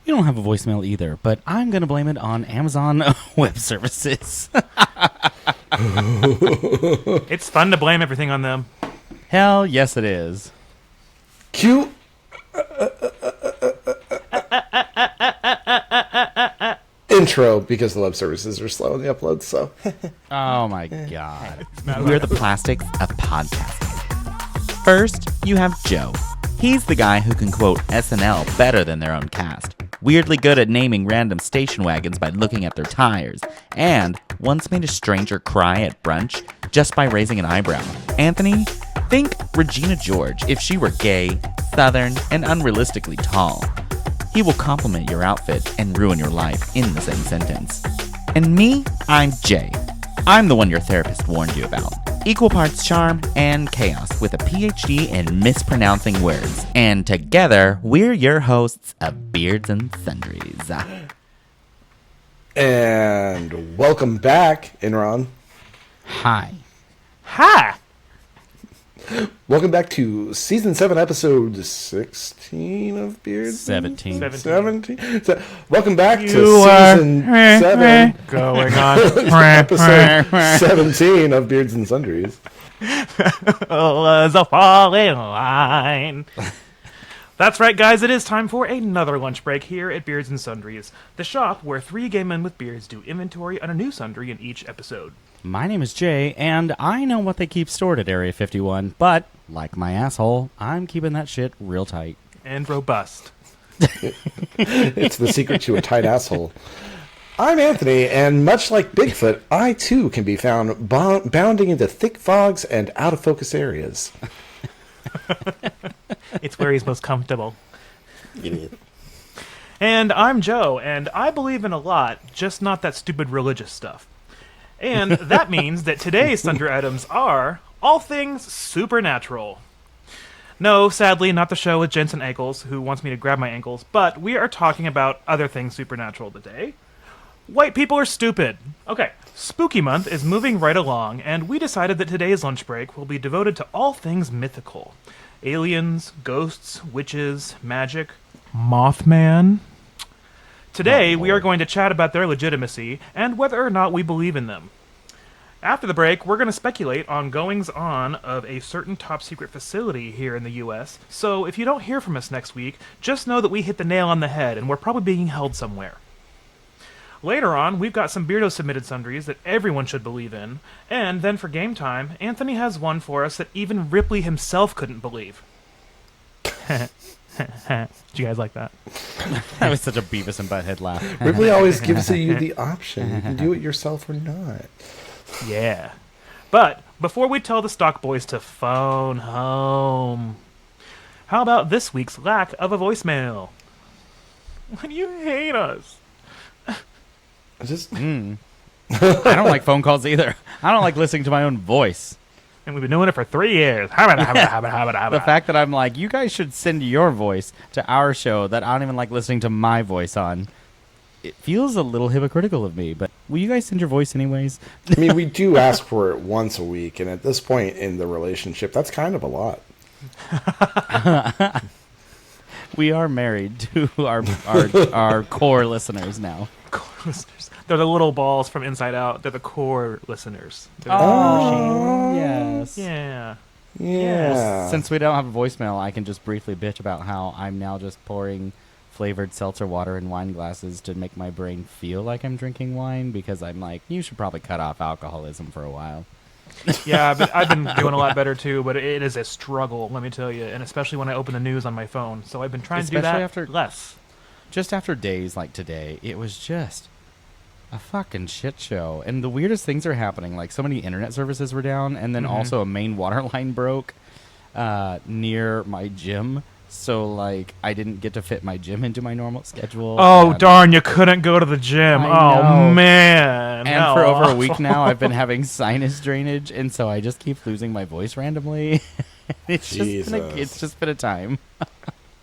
You don't have a voicemail either, but I'm going to blame it on Amazon Web Services. It's fun to blame everything on them. Hell yes, it is. Cue intro because the web services are slow in the upload, so. Oh my god. We're the plastics of podcasting. First, you have Joe. He's the guy who can quote SNL better than their own cast. Weirdly good at naming random station wagons by looking at their tires. And once made a stranger cry at brunch just by raising an eyebrow. Anthony, think Regina George if she were gay, southern, and unrealistically tall. He will compliment your outfit and ruin your life in the same sentence. And me, I'm Jay. I'm the one your therapist warned you about. Equal parts charm and chaos with a PhD in mispronouncing words. And together, we're your hosts of Beards and Sundries. And welcome back, Enron. Hi. Ha! Welcome back to Season 7, Episode 16 of Beards. 17. 17. So, welcome back to You are Season 7. going on. Episode 17 of Beards and Sundries. Was a falling line. That's right, guys. It is time for another lunch break here at Beards and Sundries, the shop where three gay men with beards do inventory on a new sundry in each episode. My name is Jay, and I know what they keep stored at Area 51, but, like my asshole, I'm keeping that shit real tight. And robust. It's the secret to a tight asshole. I'm Anthony, and much like Bigfoot, I too can be found bounding into thick fogs and out-of-focus areas. It's where he's most comfortable. Idiot. And I'm Joe, and I believe in a lot, just not that stupid religious stuff. And that means that today's sundry items are all things supernatural. No, sadly, not the show with Jensen Ankles, who wants me to grab my ankles, but we are talking about other things supernatural today. White people are stupid. Okay, Spooky Month is moving right along, and we decided that today's lunch break will be devoted to all things mythical. Aliens, ghosts, witches, magic, Mothman. Today, we are going to chat about their legitimacy and whether or not we believe in them. After the break, we're going to speculate on goings-on of a certain top-secret facility here in the U.S., so if you don't hear from us next week, just know that we hit the nail on the head and we're probably being held somewhere. Later on, we've got some Beardo-submitted sundries that everyone should believe in, and then for game time, Anthony has one for us that even Ripley himself couldn't believe. Did you guys like that? That was such a Beavis and Butthead laugh. Ripley always gives you the option. You can do it yourself or not. Yeah. But before we tell the stock boys to phone home, how about this week's lack of a voicemail? When you hate us. I just... I don't like phone calls either. I don't like listening to my own voice. And we've been doing it for 3 years. The fact that I'm like, you guys should send your voice to our show that I don't even like listening to my voice on. It feels a little hypocritical of me, but will you guys send your voice anyways? I mean, we do ask for it once a week, and at this point in the relationship, that's kind of a lot. We are married to our core listeners now. Core listeners. They're the little balls from Inside Out. They're the core listeners. They're the Oh, yes. Yeah. Yeah. Since we don't have a voicemail, I can just briefly bitch about how I'm now just pouring flavored seltzer water in wine glasses to make my brain feel like I'm drinking wine, because I'm like, you should probably cut off alcoholism for a while. Yeah, but I've been doing a lot better too, but it is a struggle, let me tell you, and especially when I open the news on my phone. So I've been trying to do that less. Just after days like today, it was just a fucking shit show. And the weirdest things are happening. Like, so many internet services were down, and then also a main water line broke near my gym. So, like, I didn't get to fit my gym into my normal schedule. Oh, darn, you couldn't go to the gym. I know. Man. And for over a week now, I've been having sinus drainage, and so I just keep losing my voice randomly. It's just been a time.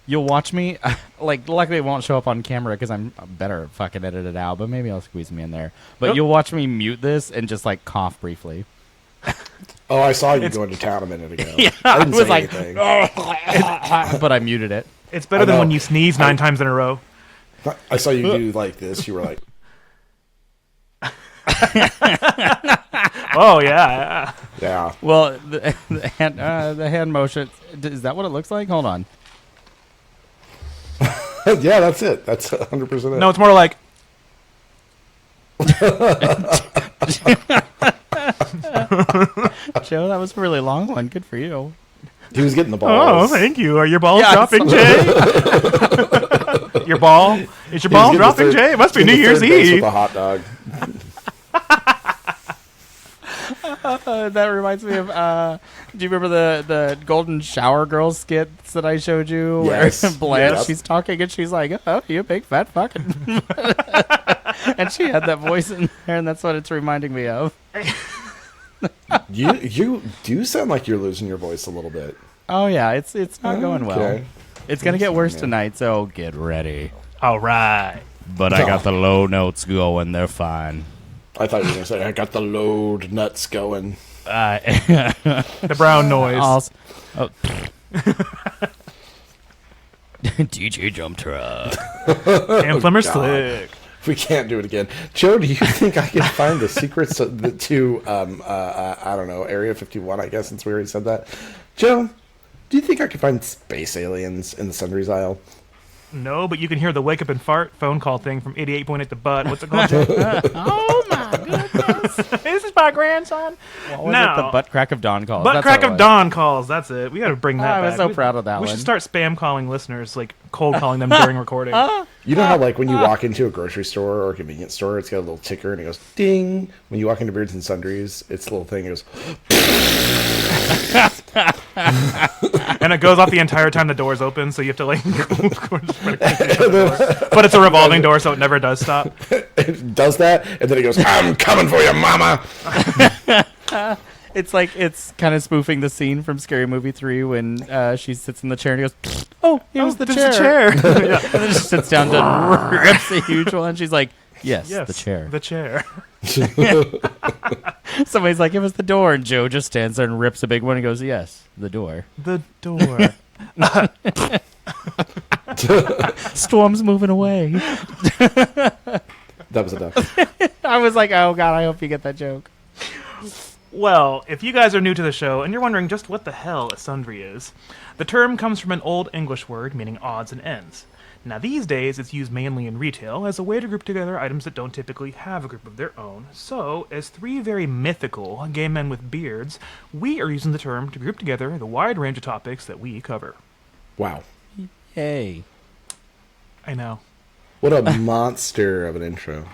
You'll watch me, like, luckily it won't show up on camera because I'm better at fucking edit it out, but maybe I'll squeeze me in there. But You'll watch me mute this and just, like, cough briefly. Oh, I saw you going to town a minute ago. Yeah, I didn't was say like, anything. but I muted it. It's better than when you sneeze 9 times in a row. I saw you do like this. You were like, Oh yeah. yeah. Well, the hand motion, is that what it looks like? Hold on. Yeah, that's it. That's 100% it. No, it's more like. Joe, that was a really long one. Good for you. He was getting the Oh, balls. thank you. Are your balls Yeah, dropping, Jay? Your ball? Is your ball dropping, Jay? It must be New Year's Eve. With a hot dog. That reminds me of, do you remember the Golden Shower Girls skits that I showed you? Yes. Where Blanche, Yes. she's talking and she's like, oh, you big fat fucking. And she had that voice in there, and that's what it's reminding me of. You do sound like you're losing your voice a little bit. Oh, yeah, it's not going well. Okay. It's going to get worse tonight, so get ready. All right. But I got the low notes going. They're fine. I thought you were going to say, I got the load nuts going. The brown noise. Also, DJ Jump Truck. And Flimmer God. Slick. We can't do it again. Joe, do you think I can find the secrets to, I don't know, Area 51, I guess, since we already said that? Joe, do you think I can find space aliens in the Sundries aisle? No, but you can hear the wake up and fart phone call thing from 88.8 The Butt. What's it called, Jay? Oh, my goodness. This is my grandson. What was No. it? The butt crack of dawn calls. Butt That's crack what it of was. dawn calls. That's it. We got to bring that I was back. so proud of that We one. should start spam calling listeners, like cold calling them during recording. You know how, like, when you walk into a grocery store or a convenience store, it's got a little ticker and it goes ding. When you walk into Beards and Sundries, it's a little thing. It goes, And it goes off the entire time the door's open, so you have to like. But it's a revolving door, so it never does stop. it does that, and then it goes, I'm coming for you, mama. It's like it's kind of spoofing the scene from Scary Movie 3 when she sits in the chair and he goes, "Oh, here's the There's chair." a chair. Yeah. And then she sits down and rips a huge one. She's like, "Yes, Yes, the chair." The chair. Somebody's like, "It was the door," and Joe just stands there and rips a big one and goes, "Yes, the door." The door. Storm's moving away. That was a duck. I was like, "Oh God, I hope you get that joke." Well, if you guys are new to the show and you're wondering just what the hell a sundry is, the term comes from an old English word meaning odds and ends. Now these days it's used mainly in retail as a way to group together items that don't typically have a group of their own. So, as three very mythical gay men with beards, we are using the term to group together the wide range of topics that we cover. Wow. Hey. I know. What a monster of an intro.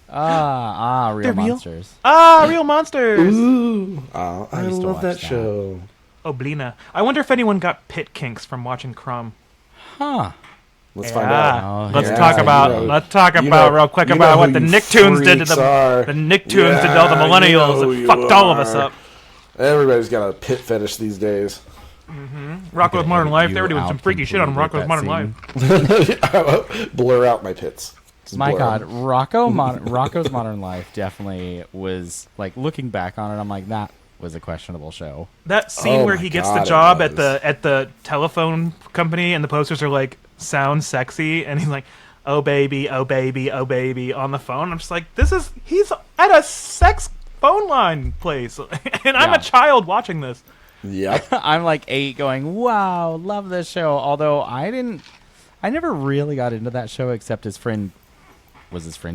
Real They're real? monsters. Ah, real monsters! Ooh. Oh, I used to love watch that that. show. Oblina. I wonder if anyone got pit kinks from watching Crumb. Huh. Let's find out. Oh, Let's yeah, talk about you know- let's talk you about know- real quick you about know what who the you Nicktoons did to freaks are. the Nicktoons did to all the Yeah, millennials you know who and you fucked all of us are. up. Everybody's got a pit fetish these days. Rocko's Modern Life, they were doing out some freaky shit on completely Rocko's with Modern that Life. Blur out my pits. Just My blur God, 'em. Rocco's Modern Life definitely was like looking back on it. I'm like, that was a questionable show. That scene Oh where my he gets God, the it job was. at the telephone company and the posters are like sound sexy and he's like, oh baby, oh baby, oh baby on the phone. I'm just like, he's at a sex phone line place and I'm Yeah. a child watching this. Yep. I'm like 8 going, wow, love this show. Although I never really got into that show except his friend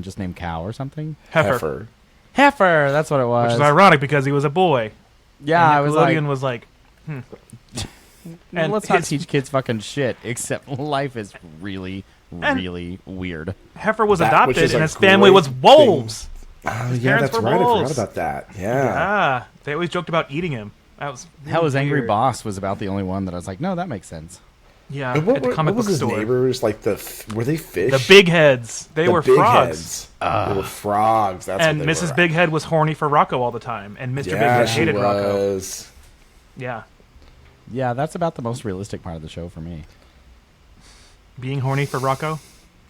just named Cow or something? Heifer. Heifer, that's what it was. Which is ironic because he was a boy. Yeah, I was like, Nickelodeon was like, and let's not his- teach kids fucking shit, except life is really, really weird. Heifer was That- which adopted is a and his family great was wolves. Oh, yeah, parents that's were right. I wolves. forgot about that. Yeah. Ah, they always joked about eating him. That was Hell, his Angry weird. Boss was about the only one that I was like, no, that makes sense. Yeah, And at the comic what was book his store. neighbors like? Were they fish? The big heads. They The were big frogs. heads. They were frogs. That's And what they Mrs. were. Big Head was horny for Rocco all the time, and Mr. Big Yeah, Head she hated Rocco. was. Yeah, Yeah, that's about the most realistic part of the show for me. being horny for Rocco.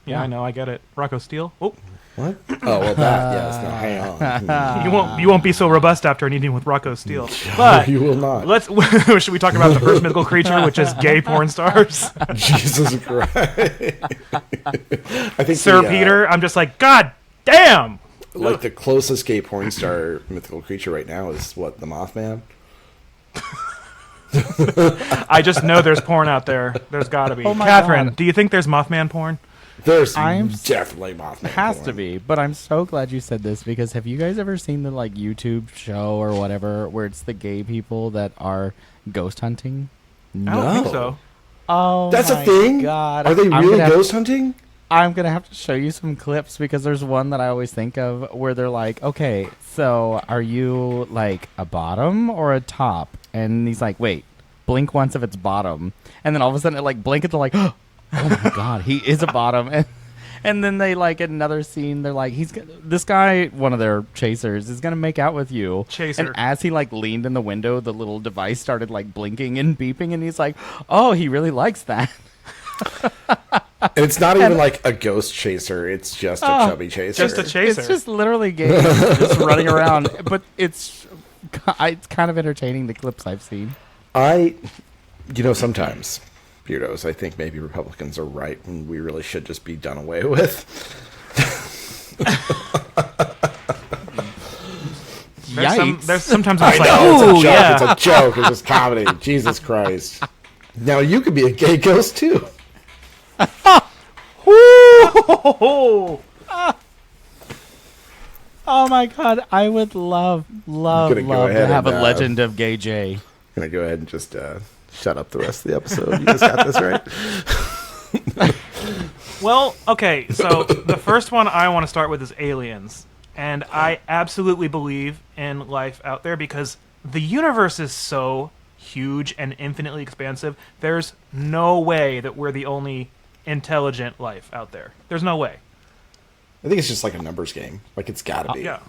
Yeah, Yeah. I know, I get it. Rocco Steele. Oh, What? Oh, well, that, yes. No, hang on. You won't be so robust after an evening with Rocco Steele. But You will not. should we talk about the first mythical creature, which is gay porn stars? Jesus Christ. I think Sir Peter, I'm just like, God damn! Like, the closest gay porn star mythical creature right now is, what, the Mothman? I just know there's porn out there. There's gotta be. Oh my Catherine, God. do you think there's Mothman porn? There's I'm- definitely Mothman. Has porn. to be, but I'm so glad you said this because have you guys ever seen the like YouTube show or whatever where it's the gay people that are ghost hunting? I don't think No. so. Oh, That's a my thing? God. Are they I'm really gonna have- ghost hunting? I'm gonna have to show you some clips because there's one that I always think of where they're like, "Okay, so are you like a bottom or a top?" And he's like, "Wait, blink once if it's bottom," and then all of a sudden it like blink and they're like, "Oh my God, he is a bottom." And then they like another scene. They're like, this guy, one of their chasers, is gonna make out with you. Chaser. And as he like leaned in the window, the little device started like blinking and beeping, and he's like, "Oh, he really likes that." And it's not even like a ghost chaser. It's just a chubby chaser. Just a chaser. It's just literally gays just running around, but it's kind of entertaining. The clips I've seen. Sometimes, Beardos, I think maybe Republicans are right and we really should just be done away with. Yikes! There's sometimes I it's like, know, ooh, it's a joke. yeah. It's a joke. It's just comedy. Jesus Christ. Now you could be a gay ghost too. Oh, Oh my God! I would love gonna go to ahead have and, a legend of Gay J. I'm gonna go ahead and just shut up the rest of the episode. You just got this right. Well, okay, so the first one I want to start with is aliens. And I absolutely believe in life out there because the universe is so huge and infinitely expansive. There's no way that we're the only intelligent life out there. There's no way. I think it's just like a numbers game. Like it's gotta be. Yeah.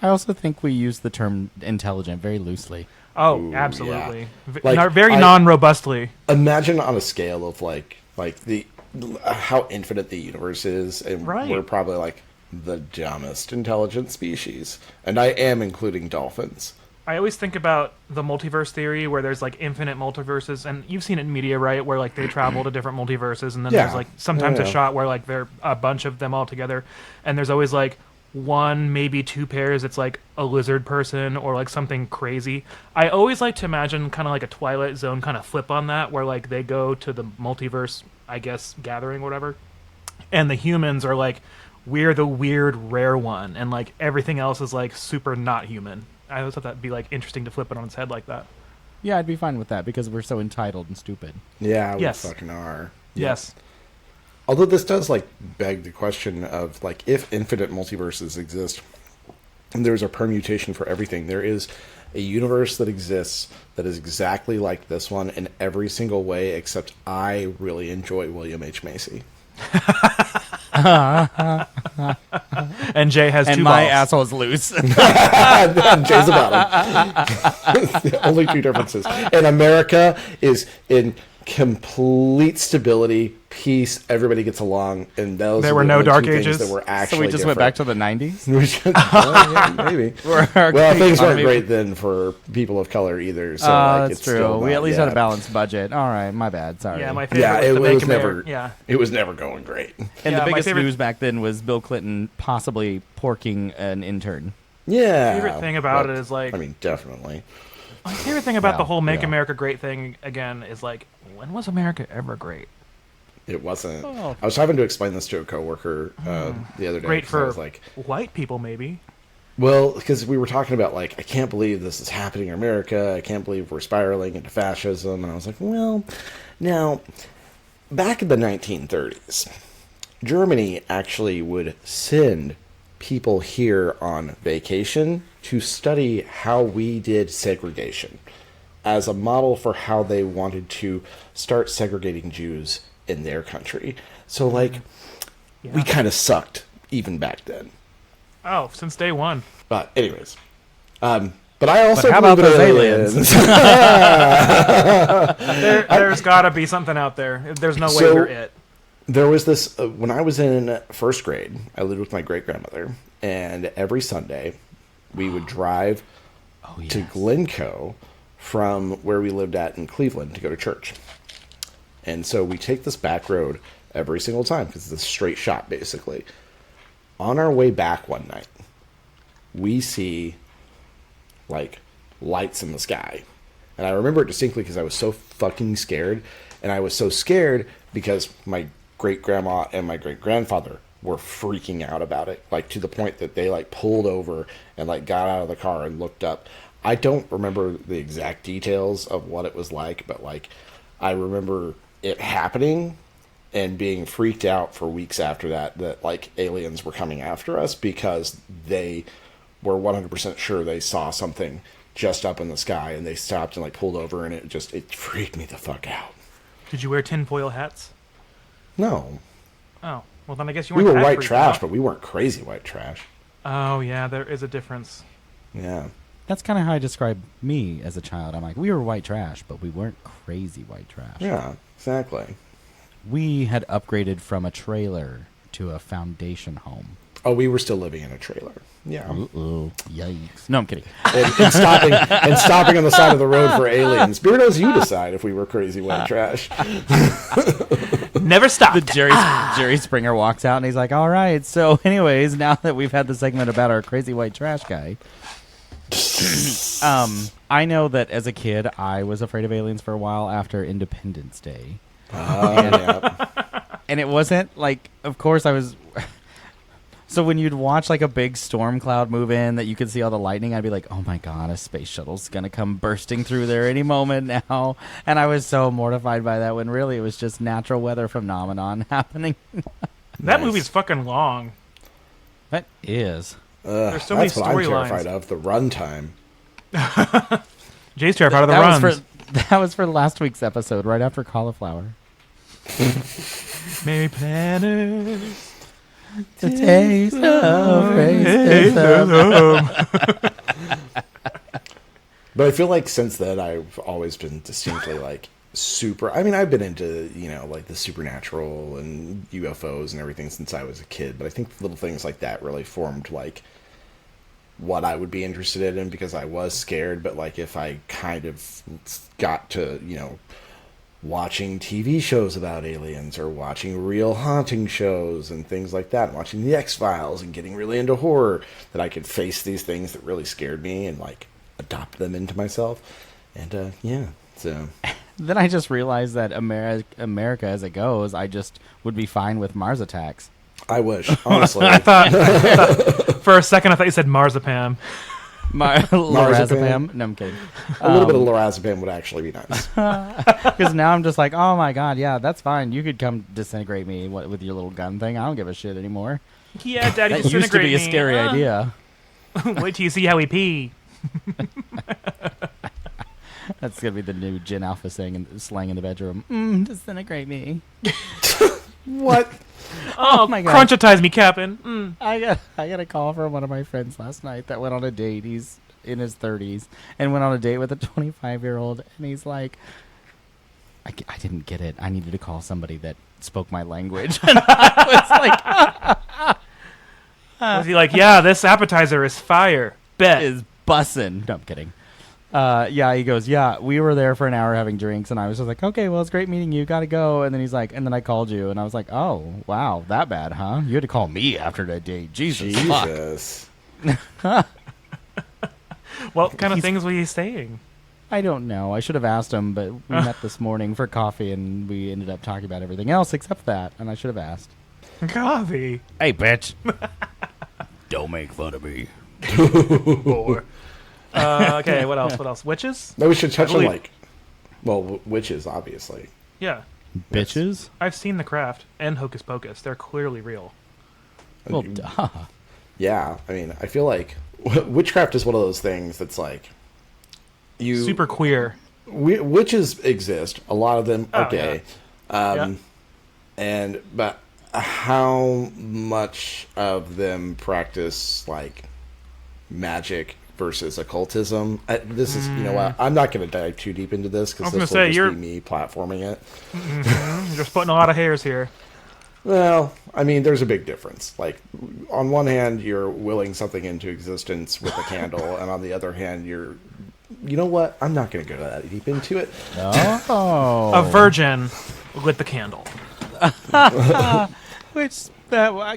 I also think we use the term intelligent very loosely. Oh, Ooh, absolutely. yeah. Like, Very non-robustly. Imagine on a scale of like the how infinite the universe is, and Right. we're probably like the dumbest intelligent species, and I am including dolphins. I always think about the multiverse theory where there's like infinite multiverses, and you've seen it in media, right? Where like they travel to different multiverses, and then Yeah. there's like sometimes Yeah. a shot where like there are a bunch of them all together, and there's always like one, maybe two pairs. It's like a lizard person or like something crazy. I always like to imagine kind of like a Twilight Zone kind of flip on that, where like they go to the multiverse, I guess, gathering or whatever, and the humans are like, we're the weird rare one, and like everything else is like super not human. I always thought that'd be like interesting to flip it on its head like that. Yeah, I'd be fine with that because we're so entitled and stupid. Yeah, we Yes. fucking are. Yes. Although this does like beg the question of like if infinite multiverses exist and there's a permutation for everything, there is a universe that exists that is exactly like this one in every single way, except I really enjoy William H. Macy. And Jay has And two my balls. asshole's loose. And Jay's about him. The only two differences. And America is in complete stability, peace, everybody gets along, and those There are were the no only two dark things ages? that were So actually we just went back to the 90s? maybe. Where our Well, things weren't economy- great then for people of color either. So like, that's it's true. still We not- at least yeah. had a balanced budget. All right, my bad. Sorry. Yeah, my favorite Yeah, was it the was Make never. America. Yeah. It was never going great. And Yeah, the my biggest favorite- news back then was Bill Clinton possibly porking an intern. Yeah. Favorite thing about But, it is like I mean, definitely. my favorite thing about the Well, whole Make yeah. America Great thing again is like, when was America ever great? It wasn't. Oh. I was having to explain this to a coworker the other day. Great 'cause I for was like, white people, maybe. well, because we were talking about like, I can't believe this is happening in America. I can't believe we're spiraling into fascism. And I was like, well, now, back in the 1930s, Germany actually would send people here on vacation to study how we did segregation as a model for how they wanted to start segregating Jews in their country. So, like, we Yeah. kind of sucked even back then. Oh, since day one. But anyways, but I also But how about believe in those aliens? There's got to be something out there. There's no way So- we're it. There was this when I was in first grade. I lived with my great grandmother, and every Sunday we would drive to Glencoe from where we lived at in Cleveland to go to church. And so we take this back road every single time because it's a straight shot, basically. On our way back one night, we see like lights in the sky. And I remember it distinctly because I was so fucking scared. And I was so scared because my great-grandma and my great-grandfather were freaking out about it, like to the point that they like pulled over and like got out of the car and looked up. I don't remember the exact details of what it was like, but like I remember it happening and being freaked out for weeks after that like aliens were coming after us because they were 100% sure they saw something just up in the sky, and they stopped and like pulled over, and it freaked me the fuck out. Did you wear tinfoil hats? No. Oh, well then I guess you We weren't. were that white freaked trash, out. but we weren't crazy white trash. Oh yeah, there is a difference. Yeah. That's kind of how I describe me as a child. I'm like, we were white trash, but we weren't crazy white trash. Yeah, exactly. We had upgraded from a trailer to a foundation home. Oh, we were still living in a trailer. Yeah. Uh-oh. Yikes. No, I'm kidding. And stopping on the side of the road for aliens. Beardos, you decide if we were crazy white trash. Never stopped. Jerry Springer walks out and he's like, all right, so anyways, now that we've had the segment about our crazy white trash guy, I know that as a kid, I was afraid of aliens for a while after Independence Day. And it wasn't like, of course I was... So when you'd watch like a big storm cloud move in that you could see all the lightning, I'd be like, oh my God, a space shuttle's going to come bursting through there any moment now. And I was so mortified by that when really it was just natural weather phenomenon happening. That movie's fucking long. That is. There's so many That's what I'm storylines. terrified of, the runtime. Jay's terrified of the runs. That was for last week's episode, right after cauliflower. Mary Planners. The taste of racism. But I feel like since then, I've always been distinctly like super. I mean, I've been into, like the supernatural and UFOs and everything since I was a kid. But I think little things like that really formed like what I would be interested in because I was scared. But like if I kind of got to, watching TV shows about aliens or watching real haunting shows and things like that, and watching the X-Files and getting really into horror, that I could face these things that really scared me and like adopt them into myself. And so Then I just realized that America as it goes, I just would be fine with Mars attacks. I wish, honestly. I thought for a second I thought you said marzipan. Lorazepam? No, I'm kidding. A little bit of lorazepam would actually be nice. Because now I'm just like, oh my God, yeah, that's fine. You could come disintegrate me with your little gun thing. I don't give a shit anymore. Yeah, Daddy, That used to be a scary idea. Wait till you see how we pee. That's going to be the new Gen Alpha slang in the bedroom. Disintegrate me. What? Oh my God. Crunchitize me, Captain. I got a call from one of my friends last night that went on a date. He's in his 30s and went on a date with a 25-year-old, and he's like, I didn't get it. I needed to call somebody that spoke my language. And I was like, Was he like, yeah, this appetizer is fire. Bet. is bussin'. No, I'm kidding. Yeah, he goes, yeah, we were there for an hour having drinks, and I was just like, okay, well, it's great meeting you, gotta go. And then he's like, and then I called you, and I was like, oh, wow, that bad, huh? You had to call me after that date. Jesus. Fuck. What kind of things were you saying? I don't know. I should have asked him, but we met this morning for coffee, and we ended up talking about everything else except that, and I should have asked. Coffee. Hey, bitch. Don't make fun of me. Boy. Okay, what else? Witches? No, we should touch on witches, obviously. Yeah. Bitches? I've seen The Craft and Hocus Pocus. They're clearly real. Well, duh. Yeah, I mean, I feel like witchcraft is one of those things that's like Super queer. Witches exist. A lot of them are Oh, gay. Yeah. But how much of them practice like magic versus occultism? This is, you know what? I'm not going to dive too deep into this because this will just be me platforming it. You're just putting a lot of hairs here. Well, I mean, there's a big difference. Like, on one hand, you're willing something into existence with a candle, and on the other hand, you know what? I'm not going to go that deep into it. Oh. A virgin lit the candle.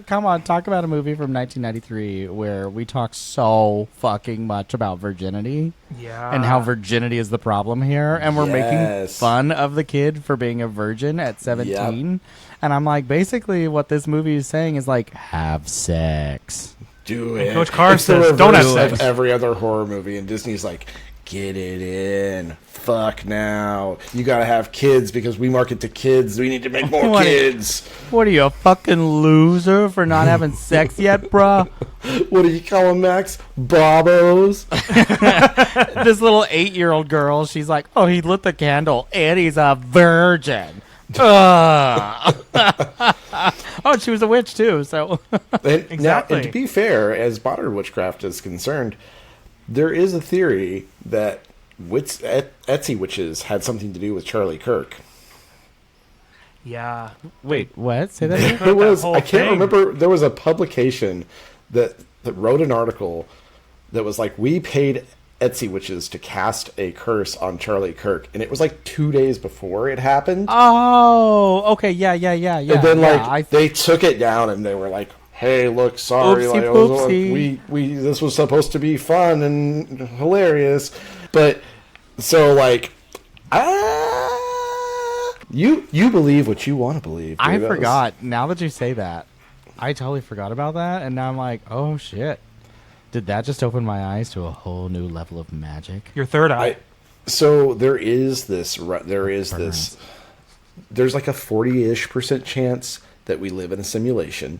Come on, talk about a movie from 1993 where we talk so fucking much about virginity. Yeah. And how virginity is the problem here. And we're making Yes. fun of the kid for being a virgin at 17. Yep. And I'm like, basically what this movie is saying is like, have sex. Do And it. Coach Carr It's the says, "Don't have reverse sex." of every other horror movie, and Disney's like, get it in. Fuck now. You gotta have kids because we market to kids. We need to make more kids. What are you, a fucking loser for not having sex yet, bruh? What do you call them, Max? Bobos? This little 8-year-old girl, she's like, oh, he lit the candle and he's a virgin. Ugh. Oh, and she was a witch too, so. And, Exactly. Now, and to be fair, as modern witchcraft is concerned, there is a theory that Etsy witches had something to do with Charlie Kirk. Yeah. Wait, what? Say that again? Heard There that was, whole I can't thing. remember, there was a publication that wrote an article that was like, we paid Etsy witches to cast a curse on Charlie Kirk, and it was like 2 days before it happened. Oh, okay, yeah. And then they took it down and they were like, hey, look, sorry, Oopsie like, poopsie. we this was supposed to be fun and hilarious, but so like, you believe what you want to believe. I Davis. forgot. Now that you say that, I totally forgot about that, and now I'm like, oh shit. Did that just open my eyes to a whole new level of magic? Your third eye. So there's like a 40-ish% chance that we live in a simulation.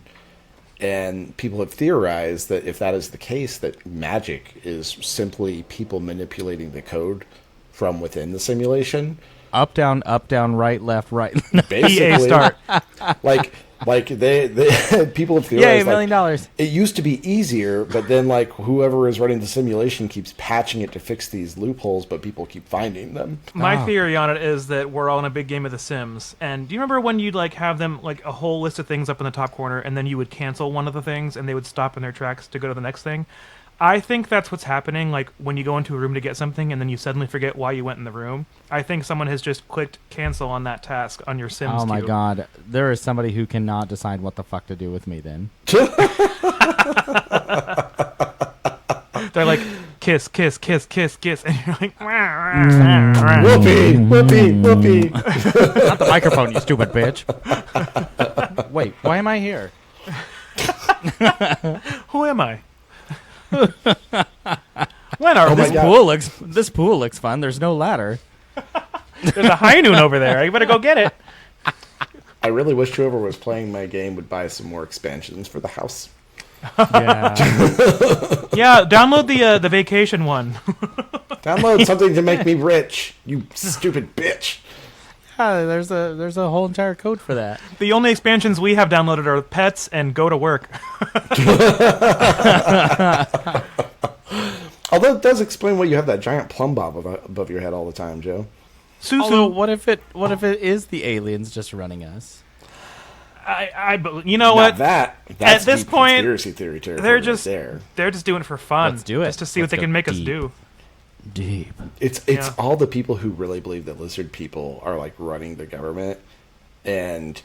And people have theorized that if that is the case, that magic is simply people manipulating the code from within the simulation. Up, down, right, left, right. Basically, EA start. like they people have Yay, theorized $1 million. it used to be easier, but then like whoever is running the simulation keeps patching it to fix these loopholes, but people keep finding them. My Oh. theory on it is that we're all in a big game of The Sims. And do you remember when you'd like have them like a whole list of things up in the top corner, and then you would cancel one of the things, and they would stop in their tracks to go to the next thing? I think that's what's happening. Like when you go into a room to get something, and then you suddenly forget why you went in the room. I think someone has just clicked cancel on that task on your Sims. Oh my queue. god. There is somebody who cannot decide what the fuck to do with me then. They're like kiss, kiss, kiss, kiss, kiss, and you're like, Whoopee, whoopee, whoopee. Not the microphone, you stupid bitch. Wait, why am I here? who am I? When are Oh we? my God. This pool looks fun. There's no ladder. There's a high noon over there. You better go get it. I really wish whoever was playing my game would buy some more expansions for the house. Yeah. Yeah, download the vacation one. Download something to make me rich, you stupid bitch. There's a whole entire code for that. The only expansions we have downloaded are pets and go to work. Although it does explain why you have that giant plumb bob above your head all the time, Joe. Although, Susu, what if it is the aliens just running us? you know what? That's At this deep point, conspiracy theory territory They're right just there. they're just doing it for fun. Let's do it. Just to see Let's what they go can make us deep. do. Deep. It's Yeah. all the people who really believe that lizard people are like running the government, and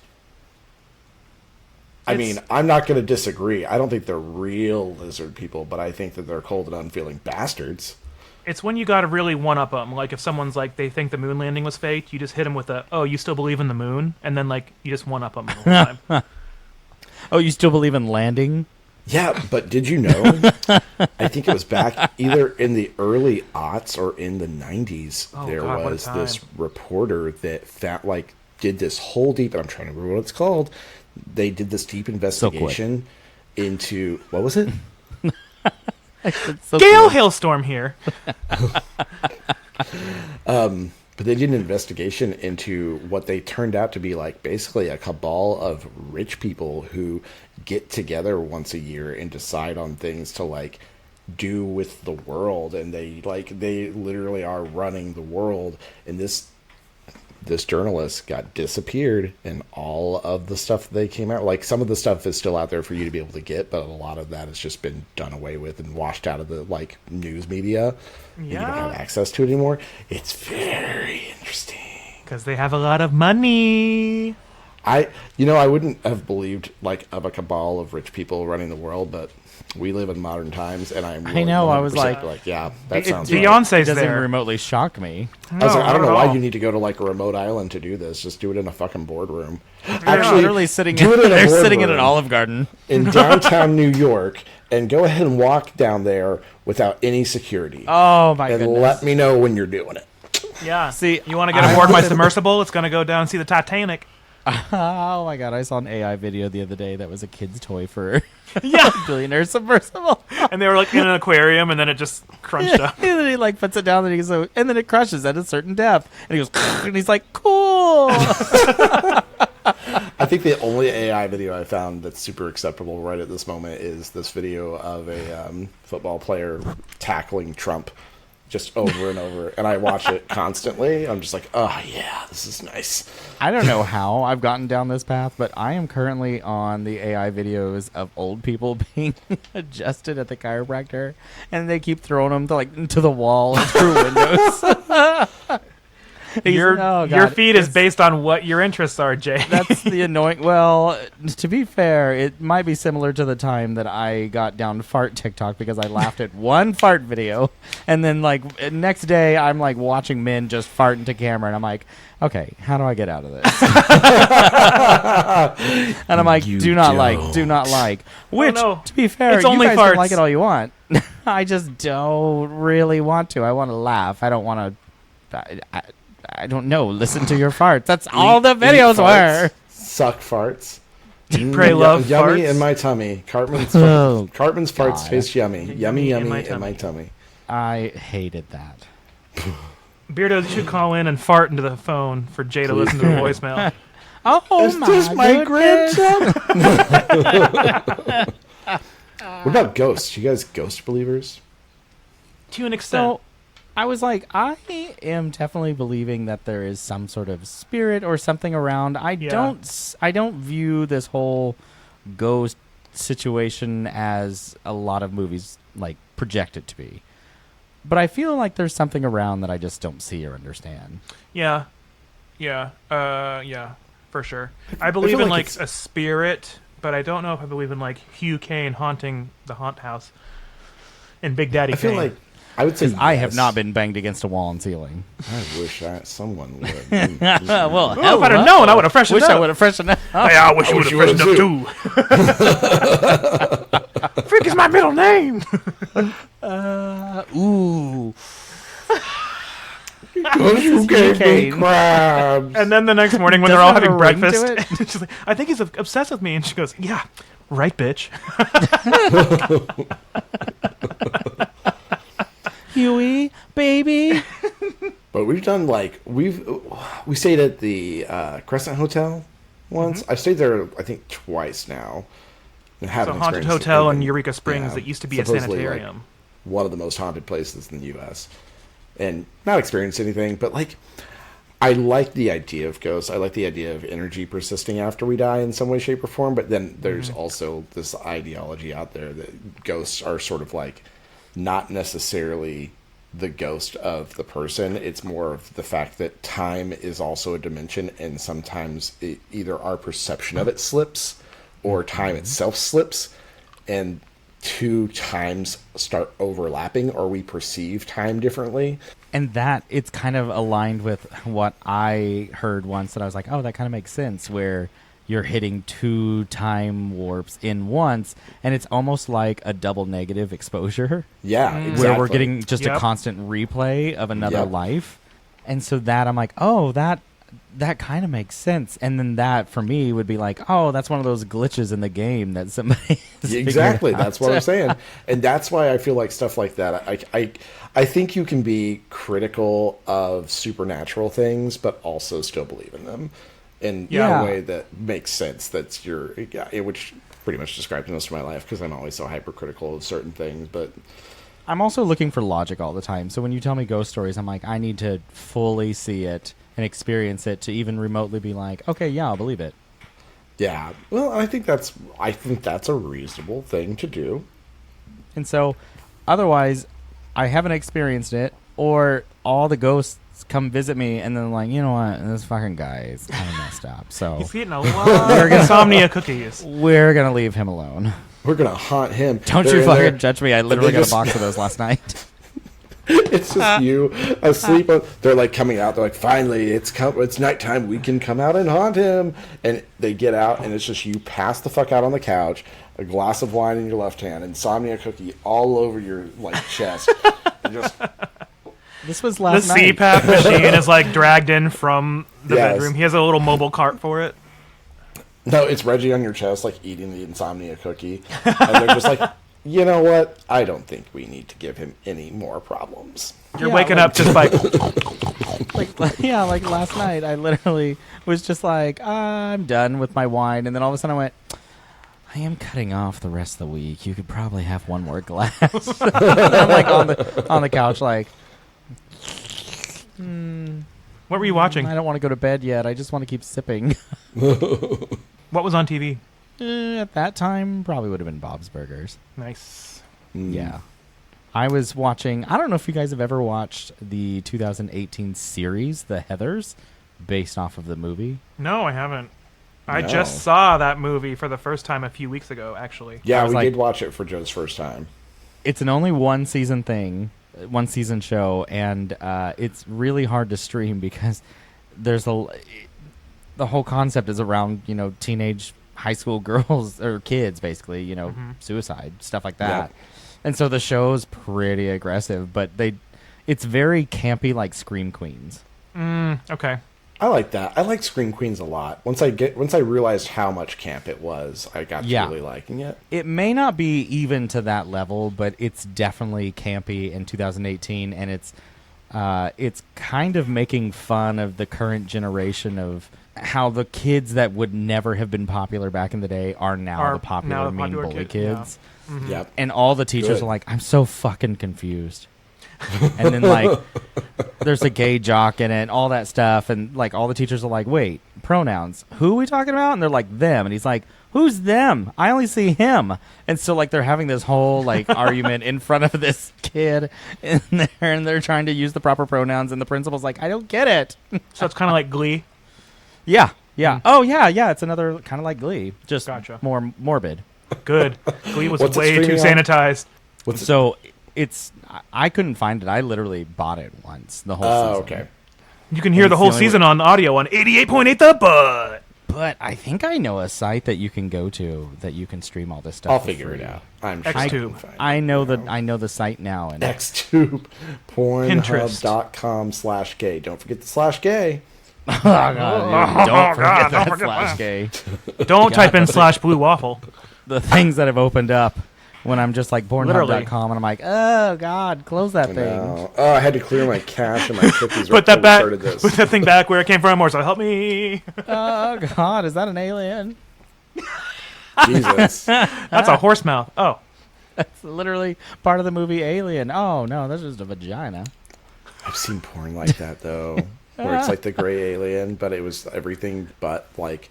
I It's- mean, I'm not going to disagree. I don't think they're real lizard people, but I think that they're cold and unfeeling bastards. It's when you got to really one up them. Like if someone's like they think the moon landing was fake, you just hit them with a "Oh, you still believe in the moon?" and then like you just one up them the whole time. Oh, you still believe in landing? Yeah, but did you know? I think it was back either in the early aughts or in the 90s. Oh, There God, what a was this time. reporter that did this whole deep, and I'm trying to remember what it's called. They did this deep investigation into what was it? So Gale cool. hailstorm here. But they did an investigation into what they turned out to be like basically a cabal of rich people who get together once a year and decide on things to like do with the world, and they literally are running the world. And this this journalist got disappeared, and all of the stuff they came out, like some of the stuff is still out there for you to be able to get, but a lot of that has just been done away with and washed out of the like news media. And you don't have access to it anymore. It's very interesting because they have a lot of money. I wouldn't have believed like of a cabal of rich people running the world, but we live in modern times, and I know. I was like, yeah, that sounds. Beyonce's right. It doesn't there. remotely shock me. I was like, I don't know why you need to go to like a remote island to do this. Just do it in a fucking boardroom. Actually, literally sitting. They're sitting in an Olive Garden in downtown New York, and go ahead and walk down there without any security. Oh my goodness! And let me know when you're doing it. Yeah. See, you want to get aboard my submersible? It's going to go down and see the Titanic. Oh my god! I saw an AI video the other day that was a kid's toy for a billionaire submersible, and they were like in an aquarium, and then it just crunched up. And then he like puts it down, and and then it crushes at a certain depth, and he goes, and he's like, cool. I think the only AI video I found that's super acceptable right at this moment is this video of a football player tackling Trump. Just over and over, and I watch it constantly. I'm just like, oh yeah, this is nice. I don't know how I've gotten down this path, but I am currently on the AI videos of old people being adjusted at the chiropractor, and they keep throwing them to the wall and through windows. Your feed is based on what your interests are, Jay. That's the annoying. Well, to be fair, it might be similar to the time that I got down fart TikTok because I laughed at one fart video, and then like next day I'm like watching men just fart into camera, and I'm like, okay, how do I get out of this? And I'm like, do not like. Which, to be fair, it's only you guys farts. can like it all you want. I just don't really want to. I want to laugh. I don't want to. I don't know. Listen to your farts. That's all the videos were. Suck farts. Eat, pray, love yummy farts. in my tummy. Cartman's farts taste yummy. Yummy in my tummy. I hated that. Beardo, you should call in and fart into the phone for Jay to listen to the voicemail. Is this my grandson? What about ghosts? You guys ghost believers? To an extent. So, I was like, I am definitely believing that there is some sort of spirit or something around. I don't view this whole ghost situation as a lot of movies like project it to be. But I feel like there's something around that I just don't see or understand. Yeah, for sure. I believe in like a spirit, but I don't know if I believe in like Hugh Kane haunting the haunt house and Big Daddy Kane. I feel like I would say yes. I have not been banged against a wall and ceiling. I wish someone would. Well, if I'd have known, I would have freshened up. I would have freshened up. Hey, I wish you would have freshened up too. Freak is my middle name. Ooh. Because you gave me crabs. And then the next morning when they're all having breakfast, she's like, I think he's obsessed with me. And she goes, yeah, right, bitch. Huey, baby. But we've done we stayed at the Crescent Hotel once. I've stayed there I think twice now. It's a haunted hotel in Eureka Springs that used to be a sanitarium. Like, one of the most haunted places in the U.S. And not experienced anything, but like I like the idea of ghosts. I like the idea of energy persisting after we die in some way, shape, or form. But then there's also this ideology out there that ghosts are sort of like not necessarily the ghost of the person. It's more of the fact that time is also a dimension, and sometimes either our perception of it slips or time itself slips, and two times start overlapping, or we perceive time differently. And that, it's kind of aligned with what I heard once that I was like, oh, that kind of makes sense, where you're hitting two time warps in once, and it's almost like a double negative exposure. Yeah, exactly. Where we're getting just a constant replay of another life. And so that, I'm like, oh, that kind of makes sense. And then that, for me, would be like, oh, that's one of those glitches in the game that somebody exactly, that's what I'm saying. And that's why I feel like stuff like that, I think you can be critical of supernatural things, but also still believe in them. In a way that makes sense. That's which pretty much describes most of my life, because I'm always so hypercritical of certain things. But I'm also looking for logic all the time. So when you tell me ghost stories, I'm like, I need to fully see it and experience it to even remotely be like, okay, yeah, I'll believe it. Yeah. Well, I think that's a reasonable thing to do. And so, otherwise, I haven't experienced it, or all the ghosts come visit me, and then like, you know what, this fucking guy is kind of messed up. So He's eating a lot of insomnia cookies. we're gonna leave him alone. We're gonna haunt him. Don't They're you in fucking there. judge me. I literally They got a just- box of those last night. It's just you asleep. They're like coming out. They're like, finally, it's nighttime. We can come out and haunt him. And they get out, and it's just you pass the fuck out on the couch, a glass of wine in your left hand, insomnia cookie all over your like chest, and just This was The last night. CPAP machine is like dragged in from the Yes. bedroom. He has a little mobile cart for it. no, it's Reggie on your chest, like eating the insomnia cookie, and they're just like, you know what? I don't think we need to give him any more problems. You're Yeah, waking like- up just by like last night, I literally was just like, I'm done with my wine, and then all of a sudden I went, I am cutting off the rest of the week. You could probably have one more glass. I'm like on the couch, like, What were you watching? I don't want to go to bed yet. I just want to keep sipping. What was on TV? At that time, probably would have been Bob's Burgers. Nice. Yeah. I was watching, I don't know if you guys have ever watched the 2018 series, The Heathers, based off of the movie. No, I haven't. I No. just saw that movie for the first time a few weeks ago, actually. I Yeah, was we like- did watch it for Joe's first time. It's an only one season show, and it's really hard to stream because there's the whole concept is around, teenage high school girls or kids, basically, suicide, stuff like that. Yeah. And so the show's pretty aggressive, but it's very campy, like Scream Queens. Okay. I like that. I like Scream Queens a lot. Once I realized how much camp it was, I got to Yeah. really liking it. It may not be even to that level, but it's definitely campy in 2018, and it's kind of making fun of the current generation of how the kids that would never have been popular back in the day are now the popular mean bully kids. Yep. And all the teachers Good. are like, I'm so fucking confused. And then, like, there's a gay jock in it, all that stuff. And, like, all the teachers are like, wait, pronouns. Who are we talking about? And they're like, them. And he's like, who's them? I only see him. And so, like, they're having this whole, like, argument in front of this kid in there. And they're trying to use the proper pronouns. And the principal's like, I don't get it. So it's kind of like Glee. Yeah. Oh, yeah. It's another kind of like Glee. Just Gotcha. more morbid. Good. Glee was What's it way too streaming on? sanitized. So I couldn't find it. I literally bought it once, the whole Oh, season. okay. You can hear And the it's whole the only season on audio on 88.8 The Butt. But I think I know a site that you can go to that you can stream all this stuff. I'll for figure it free. out. I'm sure Xtube. I can find it. I know the site now, and Xtube, Pinterest. pornhub.com/gay. Don't forget the /gay. oh, God, dude, don't forget God, that don't forget slash that. gay. Don't type in /blue waffle. The things that have opened up when I'm just like Literally. Pornhub.com and I'm like, oh God, close that thing. No. Oh, I had to clear my cache and my cookies Put right that before back. we started this. Put that thing back where it came from, or so help me. Oh God, is that an alien? Jesus. That's a horse mouth. Oh, It's literally part of the movie Alien. Oh no, that's just a vagina. I've seen porn like that though, where it's like the gray alien, but it was everything but like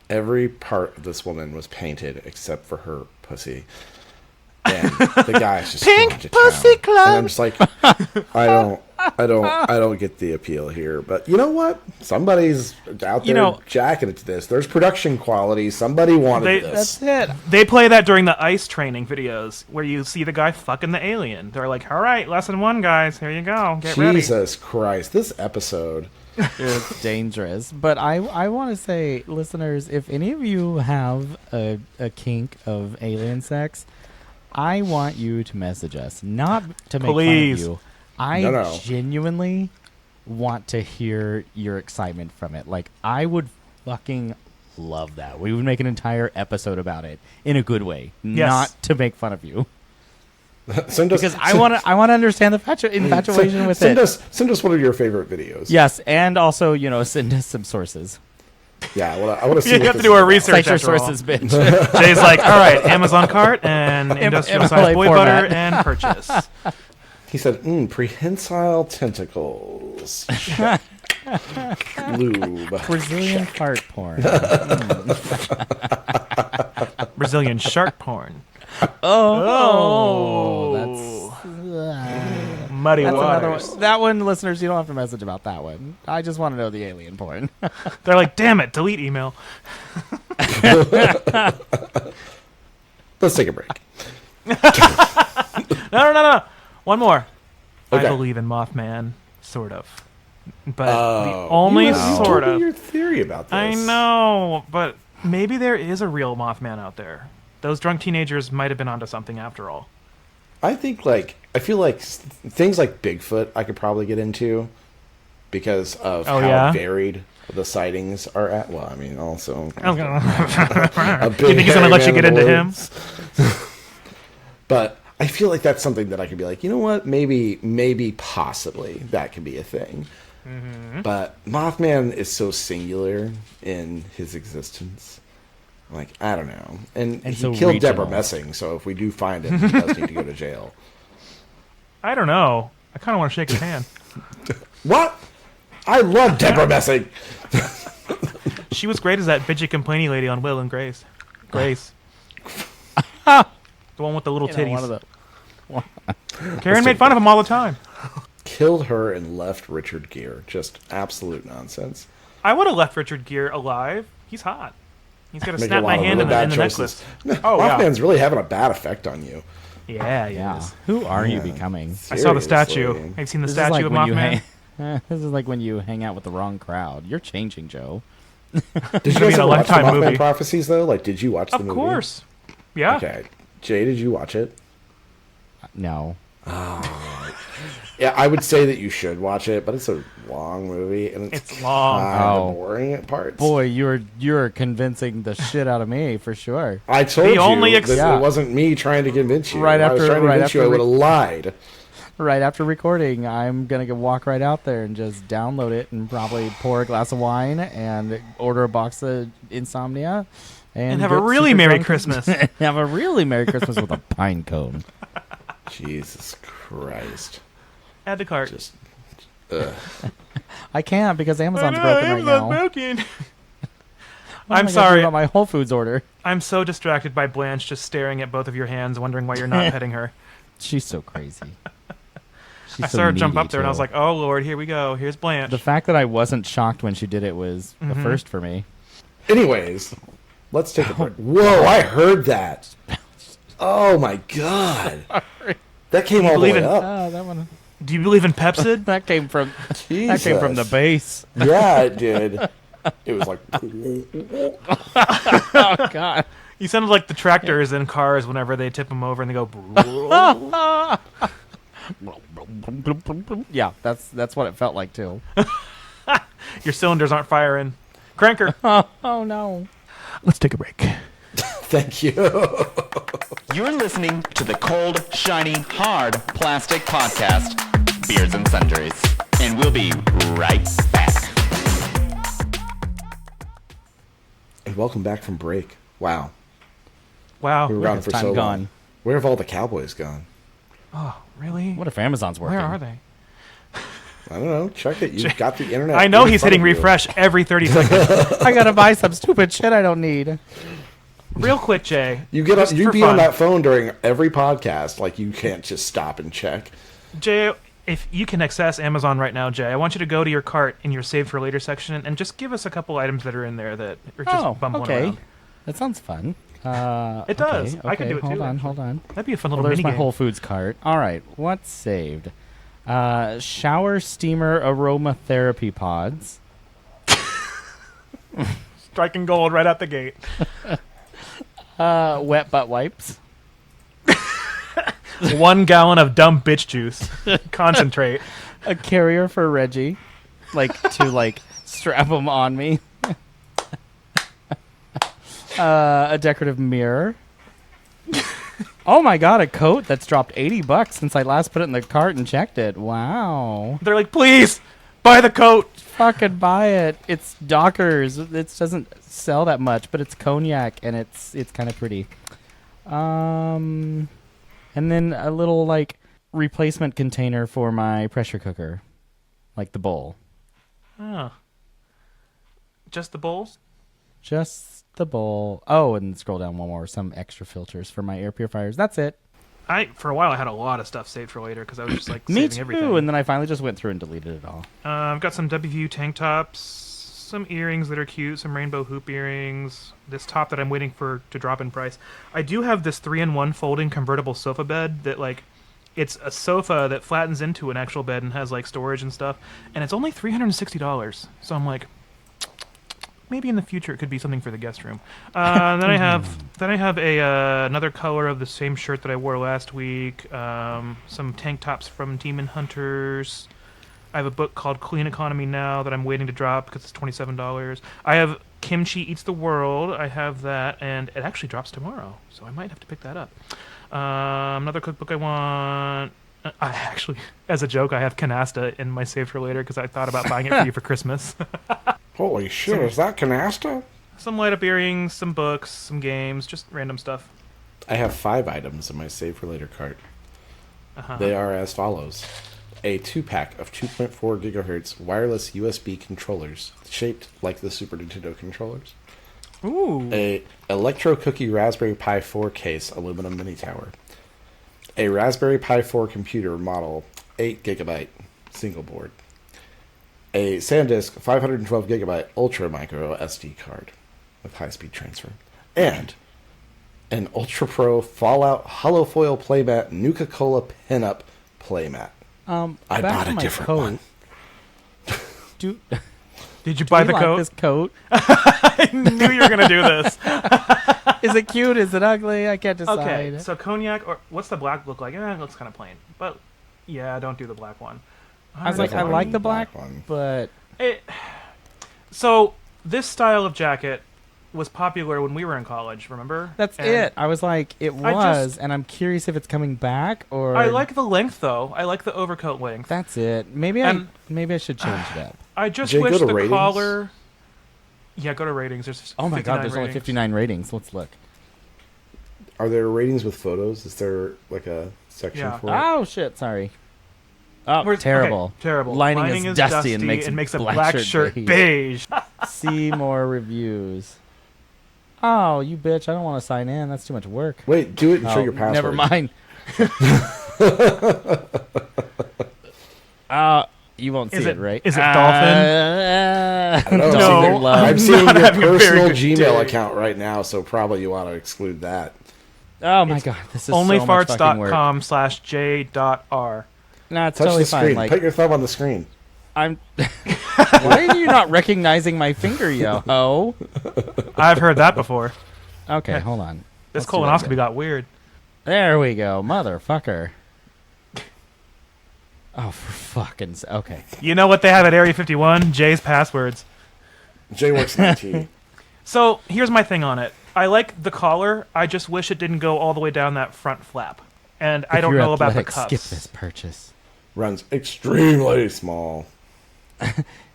every part of this woman was painted except for her pussy. And the guy's just Pink going to pussy town. club. And I'm just like, I don't get the appeal here. But you know what? Somebody's out there jacking it to this. There's production quality. Somebody wanted this. That's it. they play that during the ice training videos where you see the guy fucking the alien. They're like, all right, lesson 1, guys. Here you go. Get ready. Jesus Christ! This episode. It's dangerous. But I want to say, listeners, if any of you have a kink of alien sex, I want you to message us. Not to make Please. fun of you. I No. genuinely want to hear your excitement from it. Like, I would fucking love that. We would make an entire episode about it in a good way. Yes. Not to make fun of you. Send us, Because I want to understand the infatuation with send it. Send us one of your favorite videos. Yes, and also, send us some sources. Yeah. Well, I want to see. You what have to this do is our about. research. Cite your after all. sources, bitch. Jay's like, all right, Amazon cart and industrial MLA size boy format. butter and purchase. He said, prehensile tentacles. Lube. Brazilian fart porn. Brazilian shark porn. Oh, that's Muddy another waters. one. That one, listeners, you don't have to message about that one. I just want to know the alien porn. They're like, damn it, delete email. Let's take a break. No. One more. Okay. I believe in Mothman, sort of. But the Oh, only you sort told me of. your theory about this. I know, but maybe there is a real Mothman out there. Those drunk teenagers might have been onto something after all. I think, I feel like things like Bigfoot I could probably get into because of how varied the sightings are at. Well, I mean, also You a big think he's gonna hairy let you man get in the into him? woods. But I feel like that's something that I could be like, you know what? Maybe, possibly that could be a thing. Mm-hmm. But Mothman is so singular in his existence. Like, I don't know. And he so killed regional. Deborah Messing, so if we do find him, he does need to go to jail. I don't know. I kind of want to shake his hand. What? I love Deborah Messing. She was great as that bitchy complainy lady on Will and Grace. Grace. The one with the little titties. One of the, Karen made fun of him all the time. Killed her and left Richard Gere. Just absolute nonsense. I would have left Richard Gere alive. He's hot. He's got to Making snap a my lot of hand really in the bad necklace. choices. Oh, yeah. Mothman's really having a bad effect on you. Yeah, yeah. yes. Who are you Yeah. becoming? I saw the Seriously. statue. Have you seen the This is statue like of when you Mothman? this is like when you hang out with the wrong crowd. You're changing, Joe. Did you gonna be guys a ever watch the Lifetime Mothman movie. Prophecies, though? Like, did you watch the Of movie? course. Yeah. Okay. Jay, did you watch it? No. Yeah, I would say that you should watch it, but it's a long movie, and It's long. kind Oh. of boring at parts. Boy, you're convincing the shit out of me for sure. I told The you only that Yeah. it wasn't me trying to convince you. Right If I was after- trying to right convince you, after I would have lied. Right after recording, I'm gonna walk right out there and just download it and probably pour a glass of wine and order a box of Insomnia And have a get really super Merry drunk Christmas. and have a really Merry Christmas with a pine cone. Jesus Christ. Add to cart. Just, I can't because Amazon's I know, broken right Amazon's now. broken. What am I'm I gonna do sorry. about my Whole Foods order. I'm so distracted by Blanche just staring at both of your hands, wondering why you're not petting her. She's so crazy. She's I so saw her jump needy, up there, and I was too. like, "Oh Lord, here we go. Here's Blanche." The fact that I wasn't shocked when she did it was a first for me. anyways, let's take a break. Whoa, I heard that. Oh my God. That came all the believe way in- up. That one. Do you believe in Pepsid? That came from the Jesus. base. Yeah, it did. It was like, Oh God. You sounded like the tractors in cars whenever they tip them over and they go. Yeah, that's what it felt like too. Your cylinders aren't firing. Cranker. Oh no. Let's take a break. thank you. You're listening to the Cold, Shiny, Hard Plastic Podcast, Beards and Sundries. And we'll be right back. And welcome back from break. Wow. Wow. We were gone for time so long. gone. Where have all the cowboys gone? Oh, really? What if Amazon's working? Where are they? I don't know. Check it. You've got the internet. I know in he's front hitting of you. refresh every 30 seconds. I gotta buy some stupid shit I don't need. Real quick, Jay. You get just on, you for be on fun. that phone during every podcast. Like you can't just stop and check. Jay, if you can access Amazon right now, Jay, I want you to go to your cart in your Save for Later section and just give us a couple items that are in there that are just bumbling okay. around. That sounds fun. It does. Okay, I can do it hold too, on, actually. hold on. That'd be a fun Well, little there's mini my game. Whole Foods cart. All right, what's saved? Shower steamer aromatherapy pods. Striking gold right out the gate. Wet butt wipes. 1 gallon of dumb bitch juice. Concentrate. A carrier for Reggie, to strap him on me. A decorative mirror. Oh my God, a coat that's dropped $80 since I last put it in the cart and checked it. Wow. They're like, please, buy the coat. Fucking buy it. It's Dockers. It doesn't sell that much, but it's cognac and it's kind of pretty. And then a little replacement container for my pressure cooker, like the bowl. Oh. Just the bowls? Just the bowl. Oh, and scroll down one more. Some extra filters for my air purifiers. That's it. For a while, I had a lot of stuff saved for later because I was just like Me saving too. everything. And then I finally just went through and deleted it all. I've got some WVU tank tops, some earrings that are cute, some rainbow hoop earrings, this top that I'm waiting for to drop in price. I do have this 3-in-1 folding convertible sofa bed that, like, it's a sofa that flattens into an actual bed and has, like, storage and stuff, and it's only $360. So I'm like, maybe in the future it could be something for the guest room. Then I have another color of the same shirt that I wore last week. Some tank tops from Demon Hunters. I have a book called Clean Economy Now that I'm waiting to drop because it's $27. I have Kimchi Eats the World. I have that, and it actually drops tomorrow, so I might have to pick that up. Another cookbook I want. I actually, as a joke, I have Canasta in my save for later because I thought about buying it for you for Christmas. Holy shit, is that canasta? Some light-up earrings, some books, some games, just random stuff. I have 5 items in my save for later cart. Uh-huh. They are as follows. A 2-pack of 2.4 gigahertz wireless USB controllers, shaped like the Super Nintendo controllers. Ooh. A Electro Cookie Raspberry Pi 4 case aluminum mini tower. A Raspberry Pi 4 computer model, 8 gigabyte single board. A SanDisk 512 gigabyte ultra micro SD card with high-speed transfer. And an Ultra Pro Fallout holofoil playmat Nuka-Cola pinup playmat. I bought a different one. Did you buy the like coat? This coat? I knew you were going to do this. Is it cute? Is it ugly? I can't decide. Okay, so cognac, or what's the black look like? It looks kind of plain. But, yeah, don't do the black one. I was like, I like the black one, but... So, this style of jacket was popular when we were in college, remember? That's it. I was like, and I'm curious if it's coming back, or... I like the length, though. I like the overcoat length. That's it. Maybe I should change it up. I just Jay, wish go to the ratings. collar... Yeah, go to ratings. There's Oh my god, there's only ratings. 59 ratings. Let's look. Are there ratings with photos? Is there like a section Yeah. for it? Oh shit, sorry. Oh, Where's- terrible. okay, terrible. Lining is dusty and makes a black shirt beige. See more reviews. Oh, you bitch. I don't want to sign in. That's too much work. Wait, do it and show Oh, your password. never mind. You won't see Is it, it- right? is it I don't know. No, I'm seeing not your having a very personal good Gmail day. account right now, so probably you want to exclude that. Oh my god, this is so much fucking work. Onlyfarts.com/j.r. No, it's Touch totally the fine. screen. Like, Put your thumb on the screen. I'm. Why are you not recognizing my finger, yo? I've heard that before. Okay, hold on. This Let's do that colonoscopy again. got weird. There we go, motherfucker. Oh, for fucking okay. You know what they have at Area 51? Jay's passwords. Jay works in IT. So here's my thing on it. I like the collar. I just wish it didn't go all the way down that front flap. And I If don't you're know about the athletic, cuffs. skip this purchase. Runs extremely small.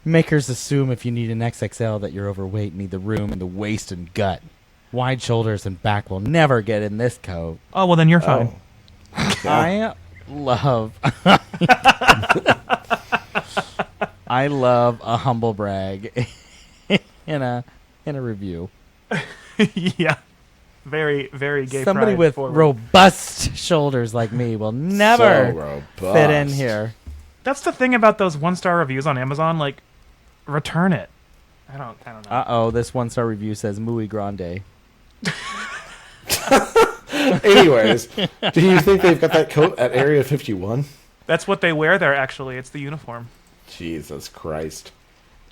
Makers assume if you need an XXL that you're overweight and need the room in the waist and gut. Wide shoulders and back will never get in this coat. Oh, well, then you're fine. I love I love a humble brag in a review. Yeah. Very, very gay Somebody pride with forward. robust shoulders like me will never So robust. fit in here. That's the thing about those 1-star reviews on Amazon. Like, return it. I don't know. Uh-oh, this 1-star review says muy grande. Anyways, do you think they've got that coat at Area 51? That's what they wear there, actually. It's the uniform. Jesus Christ.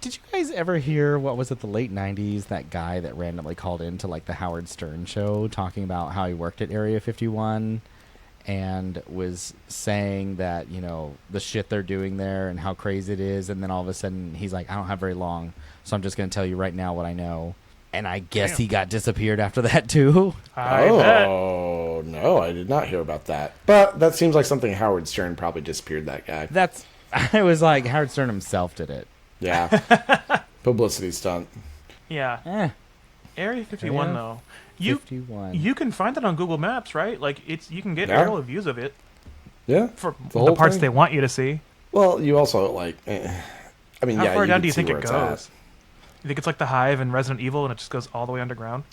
Did you guys ever hear, what was it, the late 90s, that guy that randomly called into like the Howard Stern show talking about how he worked at Area 51 and was saying that, you know, the shit they're doing there and how crazy it is, and then all of a sudden he's like, I don't have very long, so I'm just going to tell you right now what I know. And I guess Damn. he got disappeared after that too. I bet. Oh, no, I did not hear about that. But that seems like something Howard Stern probably disappeared that guy. That's, I was like, Howard Stern himself did it. Yeah. Publicity stunt. Yeah. Area 51, Area though. 51. You can find it on Google Maps, right? Like, you can get Yeah. aerial views of it. Yeah, for the the whole parts thing. they want you to see. Well, you also like. I mean, How yeah. far down can do you see think where it it's goes? at. You think it's like the Hive in Resident Evil, and it just goes all the way underground?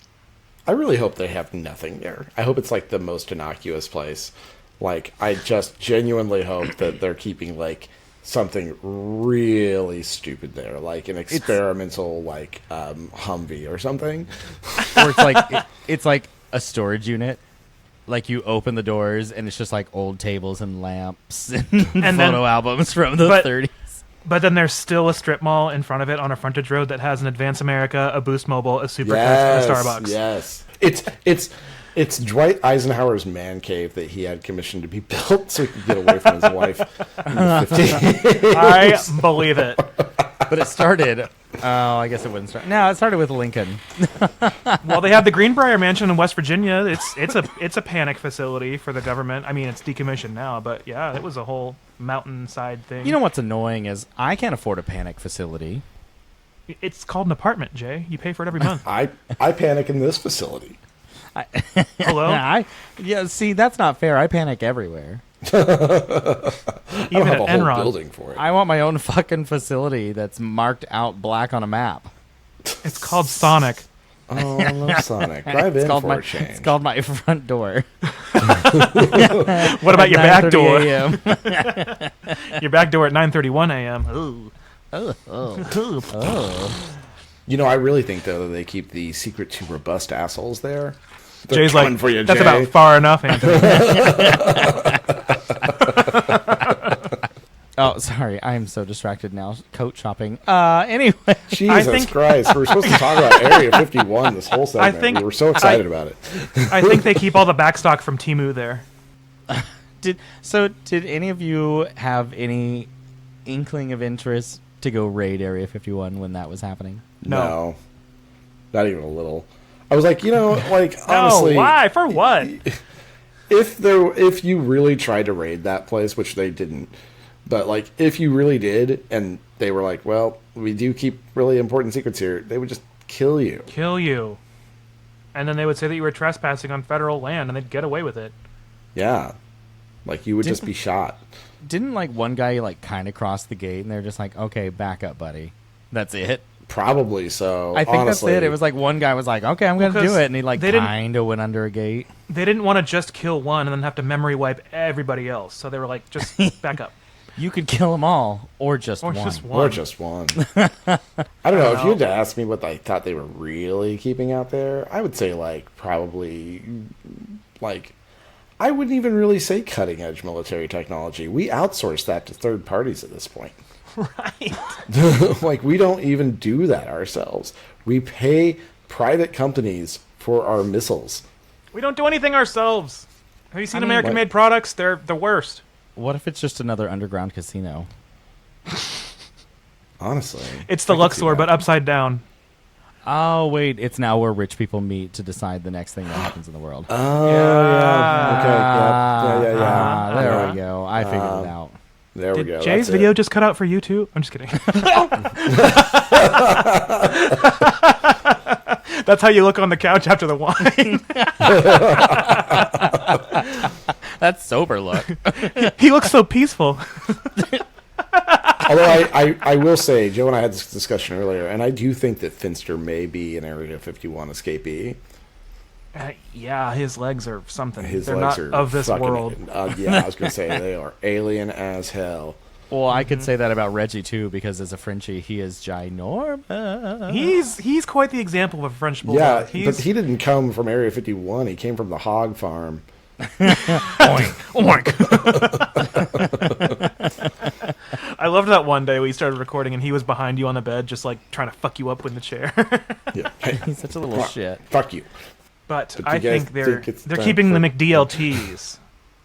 I really hope they have nothing there. I hope it's like the most innocuous place. Like, I just genuinely hope that they're keeping like something really stupid there, like an experimental like Humvee or something. Or it's like it's like a storage unit. Like you open the doors and it's just like old tables and lamps and, then- photo albums from the but- 30s. But then there's still a strip mall in front of it on a frontage road that has an Advance America, a Boost Mobile, a Supercuts, and a Starbucks. Yes, it's Dwight Eisenhower's man cave that he had commissioned to be built so he could get away from his wife in the 50s. I believe it. But it started. Oh, I guess it wouldn't start. No, it started with Lincoln. Well, they have the Greenbrier Mansion in West Virginia. It's a panic facility for the government. I mean, it's decommissioned now, but yeah, it was a whole mountainside thing. You know what's annoying is I can't afford a panic facility. It's called an apartment, Jay. You pay for it every month. I panic in this facility. Hello? Yeah, see, that's not fair. I panic everywhere. Even I don't have at a whole Enron. building for it. I want my own fucking facility that's marked out black on a map. It's called Sonic. Oh, I love Sonic. Drive in for a change. It's called my front door. What about your back 9:30 door? a.m. Your back door at 9:31 a.m. Ooh. You know, I really think though that they keep the secret to robust assholes there. They're Jay's coming like, for you, that's Jay. about far enough, Anthony. Oh, sorry. I'm so distracted now. Coat shopping. Anyway. Jesus think- Christ, we're supposed to talk about Area 51 this whole segment. think- we were so excited about it. I think they keep all the backstock from Temu there. Did any of you have any inkling of interest to go raid Area 51 when that was happening? No. Not even a little. I was like, like Oh, honestly, why? For what? if you really tried to raid that place, which they didn't, but like if you really did, and they were like, well, we do keep really important secrets here, they would just kill you. Kill you. And then they would say that you were trespassing on federal land, and they'd get away with it. Yeah, like you would just be shot. Didn't like one guy like kind of cross the gate and they're just like, okay, back up, buddy. That's it. Probably so. I think honestly. that's it. It was like one guy was like, okay, I'm going to Because do it. And he like they didn't- kind of went under a gate. They didn't want to just kill one and then have to memory wipe everybody else. So they were like, just back up. You could kill them all or just Or one. just one. Or just one. I don't know. If you had to ask me what I thought they were really keeping out there, I would say like probably like I wouldn't even really say cutting edge military technology. We outsource that to third parties at this point. Right. Like we don't even do that ourselves. We pay private companies for our missiles. We don't do anything ourselves. Have you seen I mean, American-made products? They're the worst. What if it's just another underground casino? Honestly, It's the I could see Luxor, that. but upside down. Oh, wait. It's now where rich people meet to decide the next thing that happens in the world. Oh yeah. Okay. Yeah. Ah, there Yeah. we go. I figured it out. There we Did go. Jay's That's it. video just cut out for you too? I'm just kidding. That's how you look on the couch after the wine. That's sober look. He looks so peaceful. Although I will say, Joe and I had this discussion earlier, and I do think that Finster may be an Area 51 escapee. Yeah, his legs are something. His They're legs not are of this fucking- world. Yeah, I was gonna say they are alien as hell. Well, I could say that about Reggie, too, because as a Frenchie, he is ginormous. He's quite the example of a French Yeah, bulldog. but he didn't come from Area 51. He came from the hog farm. Oink, oink. I loved that one day we started recording and he was behind you on the bed, just like trying to fuck you up in the chair. Yeah, hey, He's such a little shit. fuck you. But But I you guys think they're think it's they're time keeping for- the McDLTs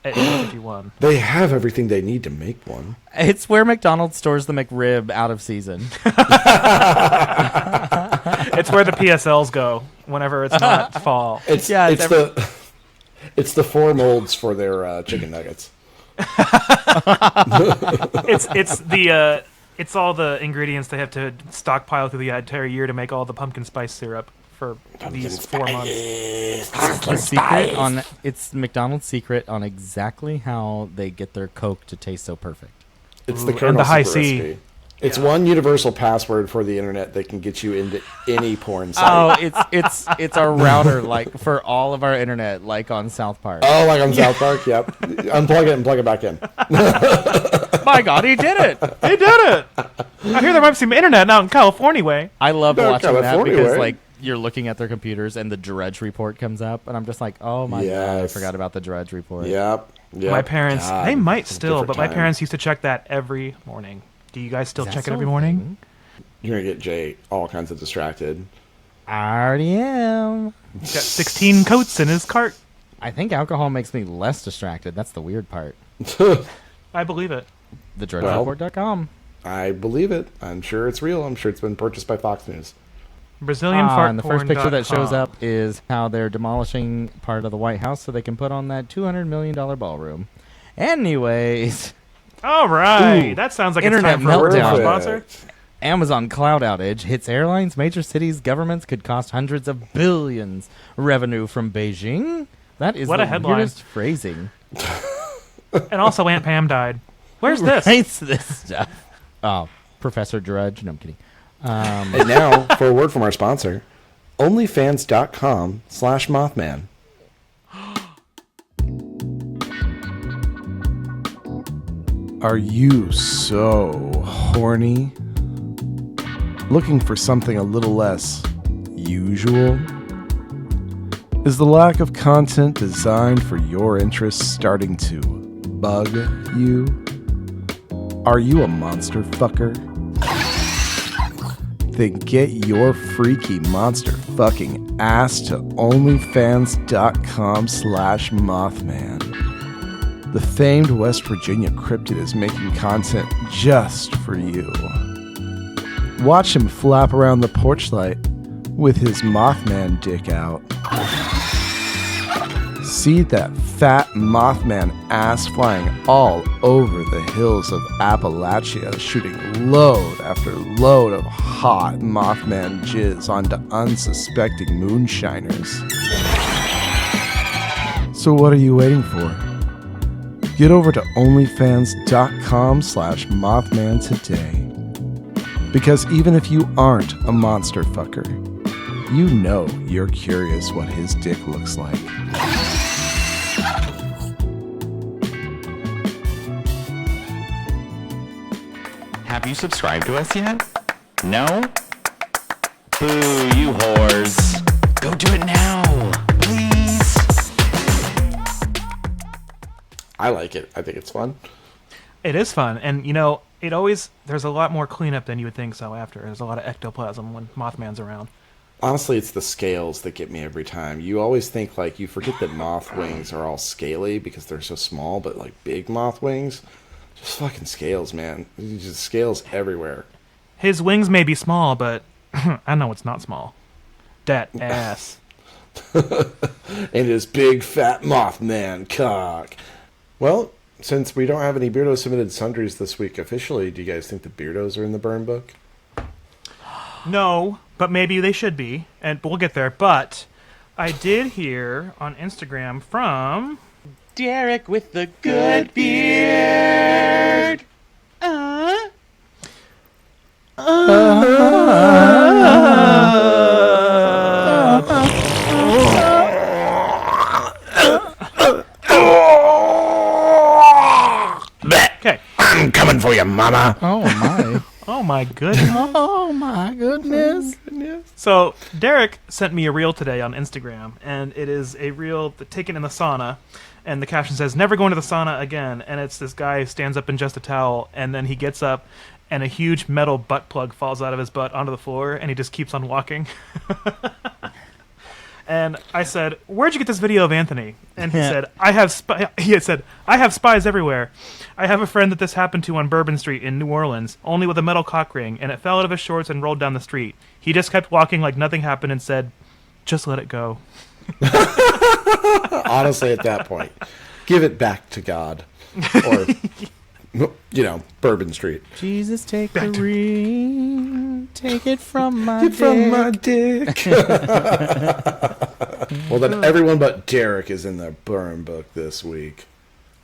at Area 51. They have everything they need to make one. It's where McDonald's stores the McRib out of season. It's where the PSLs go whenever it's not fall. It's Yeah, it's it's it's the four molds for their chicken nuggets. It's all the ingredients they have to stockpile through the entire year to make all the pumpkin spice syrup for these 4 months. It's McDonald's secret on exactly how they get their Coke to taste so perfect. It's the and Colonel the high Secret C. recipe. It's Yeah. one universal password for the internet that can get you into any porn site. Oh, it's a router like for all of our internet, like on South Park. Oh, like on South Park? Yep. Unplug it and plug it back in. My God, he did it! They did it! I hear there might be some internet out in California way. I love No, watching that California, because right? like you're looking at their computers and the Drudge report comes up, and I'm just like, oh my God, I Yes. forgot about the Drudge report. Yep. My parents, God, they might it's a still, different but my time. parents used to check that every morning. Do you guys still Is that check it still every a morning? thing? You're going to get Jay all kinds of distracted. I already am. He's got 16 coats in his cart. I think alcohol makes me less distracted. That's the weird part. I believe it. TheDrudgeReport.com. I believe it. I'm sure it's real. I'm sure it's been purchased by Fox News. And the first picture that shows BrazilianFartPorn.com. up is how they're demolishing part of the White House so they can put on that $200 million ballroom. Anyways, All right. Ooh. That sounds like Internet it's time for a word from our meltdown. sponsor. Amazon cloud outage hits airlines, major cities, governments, could cost hundreds of billions. Revenue from Beijing? That is What the a headline. weirdest phrasing. And also Aunt Pam died. Where's this? Writes this stuff? Oh, Professor Drudge. No, I'm kidding. And now, for a word from our sponsor, onlyfans.com/Mothman. Are you so horny? Looking for something a little less usual? Is the lack of content designed for your interests starting to bug you? Are you a monster fucker? Then get your freaky monster fucking ass to onlyfans.com/Mothman. The famed West Virginia cryptid is making content just for you. Watch him flap around the porch light with his Mothman dick out. See that fat Mothman ass flying all over the hills of Appalachia, shooting load after load of hot Mothman jizz onto unsuspecting moonshiners. So what are you waiting for? Get over to onlyfans.com/Mothman today. Because even if you aren't a monster fucker, you know you're curious what his dick looks like. Have you subscribed to us yet? No? Boo, you whores. Go do it now, please. I like it. I think it's fun. It is fun, and there's a lot more cleanup than you would think so after. There's a lot of ectoplasm when Mothman's around. Honestly, it's the scales that get me every time. You always think, you forget that moth wings are all scaly because they're so small, but, big moth wings, just fucking scales, man. Just scales everywhere. His wings may be small, but I know it's not small. That ass. And his big, fat Mothman cock. Well, since we don't have any Beardo submitted sundries this week officially, do you guys think the Beardos are in the burn book? No, but maybe they should be, and we'll get there. But I did hear on Instagram from Derek with the good beard. Okay. I'm coming for you, mama. Oh my. Oh my goodness. Oh my goodness. So Derek sent me a reel today on Instagram, and it is a reel taken in the sauna, and the caption says, "Never go into the sauna again." And it's this guy who stands up in just a towel, and then he gets up, and a huge metal butt plug falls out of his butt onto the floor, and he just keeps on walking. And I said, "Where'd you get this video of Anthony?" And he said, He had said, "I have spies everywhere. I have a friend that this happened to on Bourbon Street in New Orleans, only with a metal cock ring, and it fell out of his shorts and rolled down the street. He just kept walking like nothing happened and said, 'Just let it go.'" Honestly, at that point, give it back to God. Or, Bourbon Street. Jesus, take the ring. Take it from my Get dick. from my dick. Well, then everyone but Derek is in the burn book this week.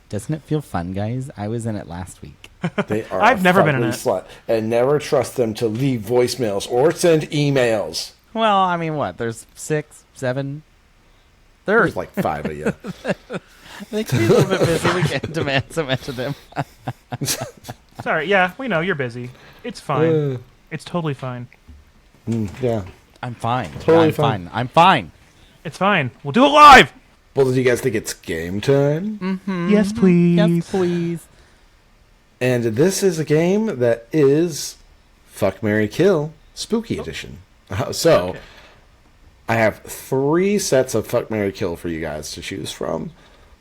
Doesn't it feel fun, guys? I was in it last week. They are. I've never been in fugly it. Slut, and never trust them to leave voicemails or send emails. Well, I mean, what? There's 6, 7. There's like 5 of you. They can be a little bit busy. We can't demand so much of them. Sorry, yeah, we know you're busy. It's fine. It's totally fine. Yeah. I'm fine. Totally I'm fine. I'm fine. It's fine. We'll do it live. Well, do you guys think it's game time? Yes, please. Yes, please. And this is a game that is Fuck, Marry, Kill Spooky Edition. So, I have 3 sets of Fuck, Marry, Kill for you guys to choose from.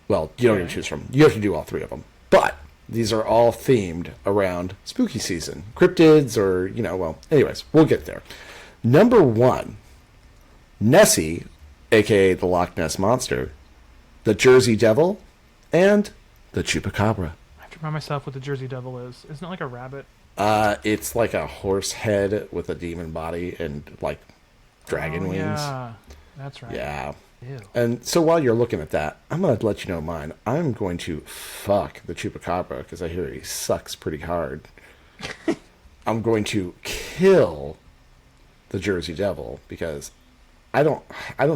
Well, you don't get to choose from. You have to do all 3 of them. But these are all themed around spooky season. Cryptids or, well, anyways, we'll get there. Number 1, Nessie, a.k.a. the Loch Ness Monster, the Jersey Devil, and the Chupacabra. I have to remind myself what the Jersey Devil is. Isn't it like a rabbit? It's like a horse head with a demon body and, like, dragon wings. Yeah, that's right. Yeah. Ew. And so while you're looking at that, I'm going to let you know mine. I'm going to fuck the Chupacabra because I hear he sucks pretty hard. I'm going to kill the Jersey Devil because I don't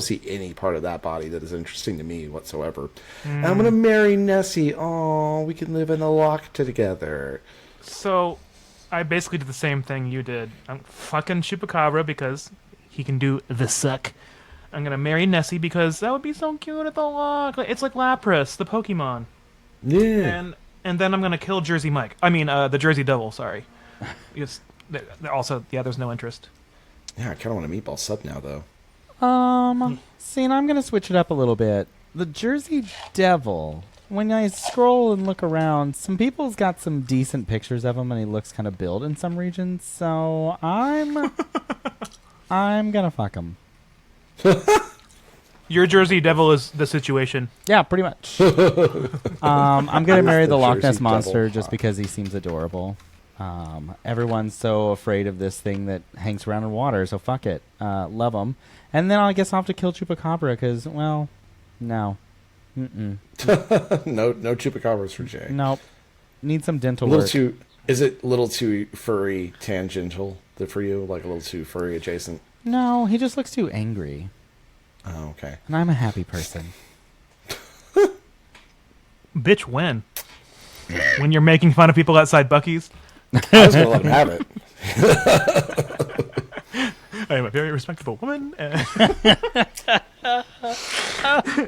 see any part of that body that is interesting to me whatsoever. And I'm going to marry Nessie. Oh, we can live in a loch together. So, I basically did the same thing you did. I'm fucking Chupacabra because he can do the suck. I'm gonna marry Nessie because that would be so cute at the loch. It's like Lapras, the Pokemon. Yeah. And then I'm gonna kill Jersey Mike. I mean, the Jersey Devil. Sorry. Because they're also, there's no interest. Yeah, I kind of want a meatball sub now, though. See, and I'm going to switch it up a little bit. The Jersey Devil, when I scroll and look around, some people's got some decent pictures of him, and he looks kind of built in some regions, so I'm going to fuck him. Your Jersey Devil is the situation. Yeah, pretty much. I'm going to marry the Loch Ness Jersey Monster Devil. just because he seems adorable. Everyone's so afraid of this thing that hangs around in water, so fuck it. Love him. And then I guess I'll have to kill Chupacabra because, well, no. No Chupacabras for Jay. Nope. Need some dental Is work. it a little too furry tangential for you? Like a little too furry adjacent? No, he just looks too angry. Oh, okay. And I'm a happy person. Bitch, when? When you're making fun of people outside Buc-ee's? I was going to let him have it. I am a very respectable woman.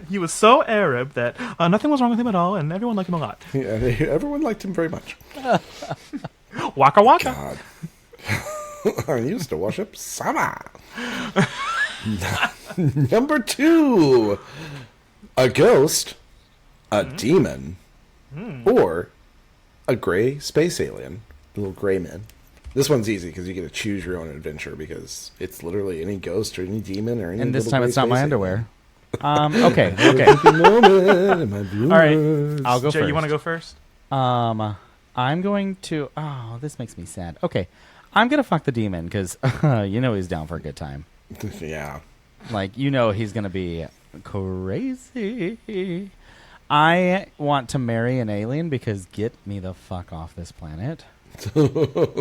He was so Arab that nothing was wrong with him at all, and everyone liked him a lot. Yeah, everyone liked him very much. Waka waka. God. I used to worship Sama. Number 2. A ghost, a demon, or a gray space alien. Little gray man. This one's easy because you get to choose your own adventure because it's literally any ghost or any demon or any. And this little time gray it's not my space underwear. alien. Okay. All right. I'll go Jay, first. you want to go first? I'm going to... Oh, this makes me sad. Okay. I'm going to fuck the demon because he's down for a good time. Yeah. Like, he's going to be crazy. I want to marry an alien because get me the fuck off this planet.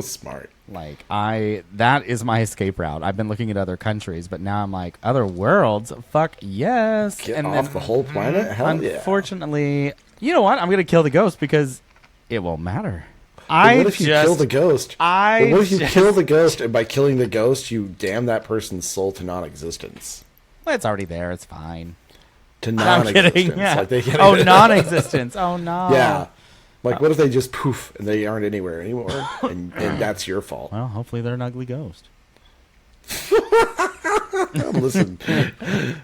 Smart. Like, that is my escape route. I've been looking at other countries, but now I'm like, other worlds? Fuck yes. Get off the whole planet? Hell yeah. Unfortunately, you know what? I'm going to kill the ghost because it won't matter. But what if you kill the ghost? But what if you kill the ghost, and by killing the ghost, you damn that person's soul to non-existence? Well, it's already there. It's fine. To I'm non-existence. kidding. Yeah. Like they get non-existence. Oh, no. Yeah. Like, what if they just poof and they aren't anywhere anymore, and that's your fault? Well, hopefully they're an ugly ghost. Listen,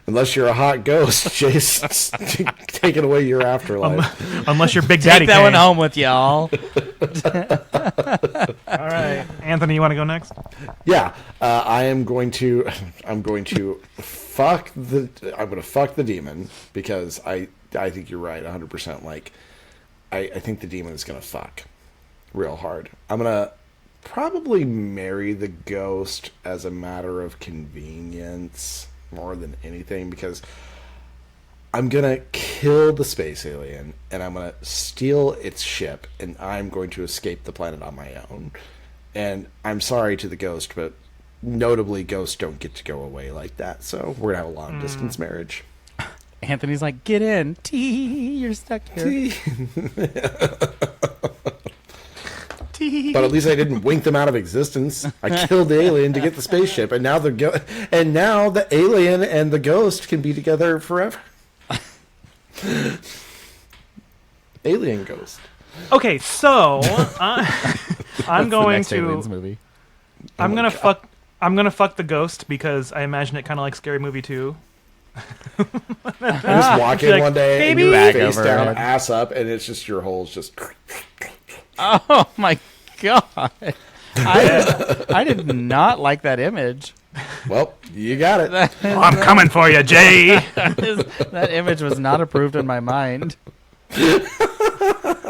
unless you're a hot ghost, Chase, taking away your afterlife. Unless you're Big Daddy Take that one Kane. home with y'all. All right. Anthony, you want to go next? Yeah, I'm going to fuck the demon because I think you're right 100%. Like, I think the demon is going to fuck real hard. I'm going to probably marry the ghost as a matter of convenience more than anything, because I'm gonna kill the space alien and I'm gonna steal its ship and I'm going to escape the planet on my own. And I'm sorry to the ghost, but notably ghosts don't get to go away like that, so we're gonna have a long distance marriage. Anthony's like, get in. You're stuck here. But at least I didn't wink them out of existence. I killed the alien to get the spaceship, and now the alien and the ghost can be together forever. Alien ghost. Okay, so I'm going Next to. Aliens movie. I'm gonna fuck. I'm gonna fuck the ghost because I imagine it kind of like Scary Movie 2. You just walk in like, one day and "Baby." you're Back face over down, it. ass up, and it's just your holes just. Oh my god! I did not like that image. Well, you got it. I'm coming for you, Jay. That image was not approved in my mind.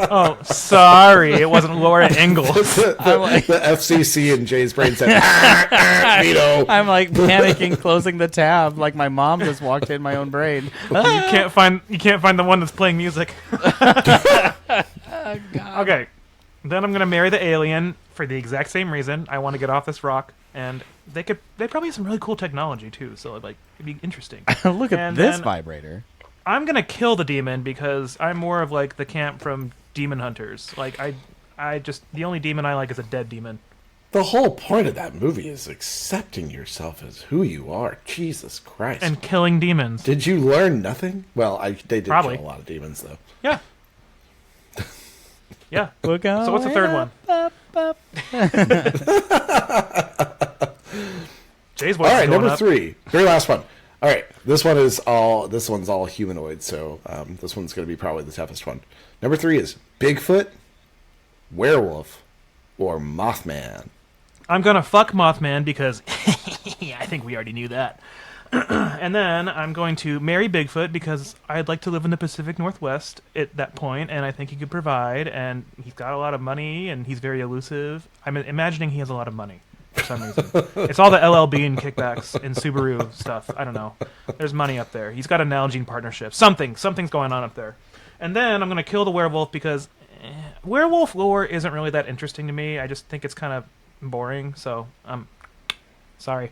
Oh, sorry, it wasn't Laura Ingalls. I'm like, The FCC in Jay's brain said, veto. I'm like panicking, closing the tab, like my mom just walked in my own brain. You can't find the one that's playing music. Okay, then I'm gonna marry the alien for the exact same reason. I want to get off this rock, and they probably have some really cool technology too. So like it'd be interesting. Look at And this then vibrator. I'm gonna kill the demon because I'm more of like the camp from Demon Hunters. Like I just the only demon I like is a dead demon. The whole point of that movie is accepting yourself as who you are. Jesus Christ. And killing demons. Did you learn nothing? Well, they did Probably. kill a lot of demons, though. Yeah. Yeah. Look out. So what's the third one? Jay's voice All is right, going number up. 3. Very last one. All right, this one's all humanoid, so this one's going to be probably the toughest one. Number 3 is Bigfoot, werewolf, or Mothman. I'm gonna fuck Mothman because yeah, I think we already knew that. And then I'm going to marry Bigfoot because I'd like to live in the Pacific Northwest at that point, and I think he could provide. And he's got a lot of money, and he's very elusive. I'm imagining he has a lot of money for some reason. It's all the LLB and kickbacks and Subaru stuff. I don't know. There's money up there. He's got an Nalgene partnership. Something's going on up there. And then I'm gonna kill the werewolf because werewolf lore isn't really that interesting to me. I just think it's kind of boring. So sorry.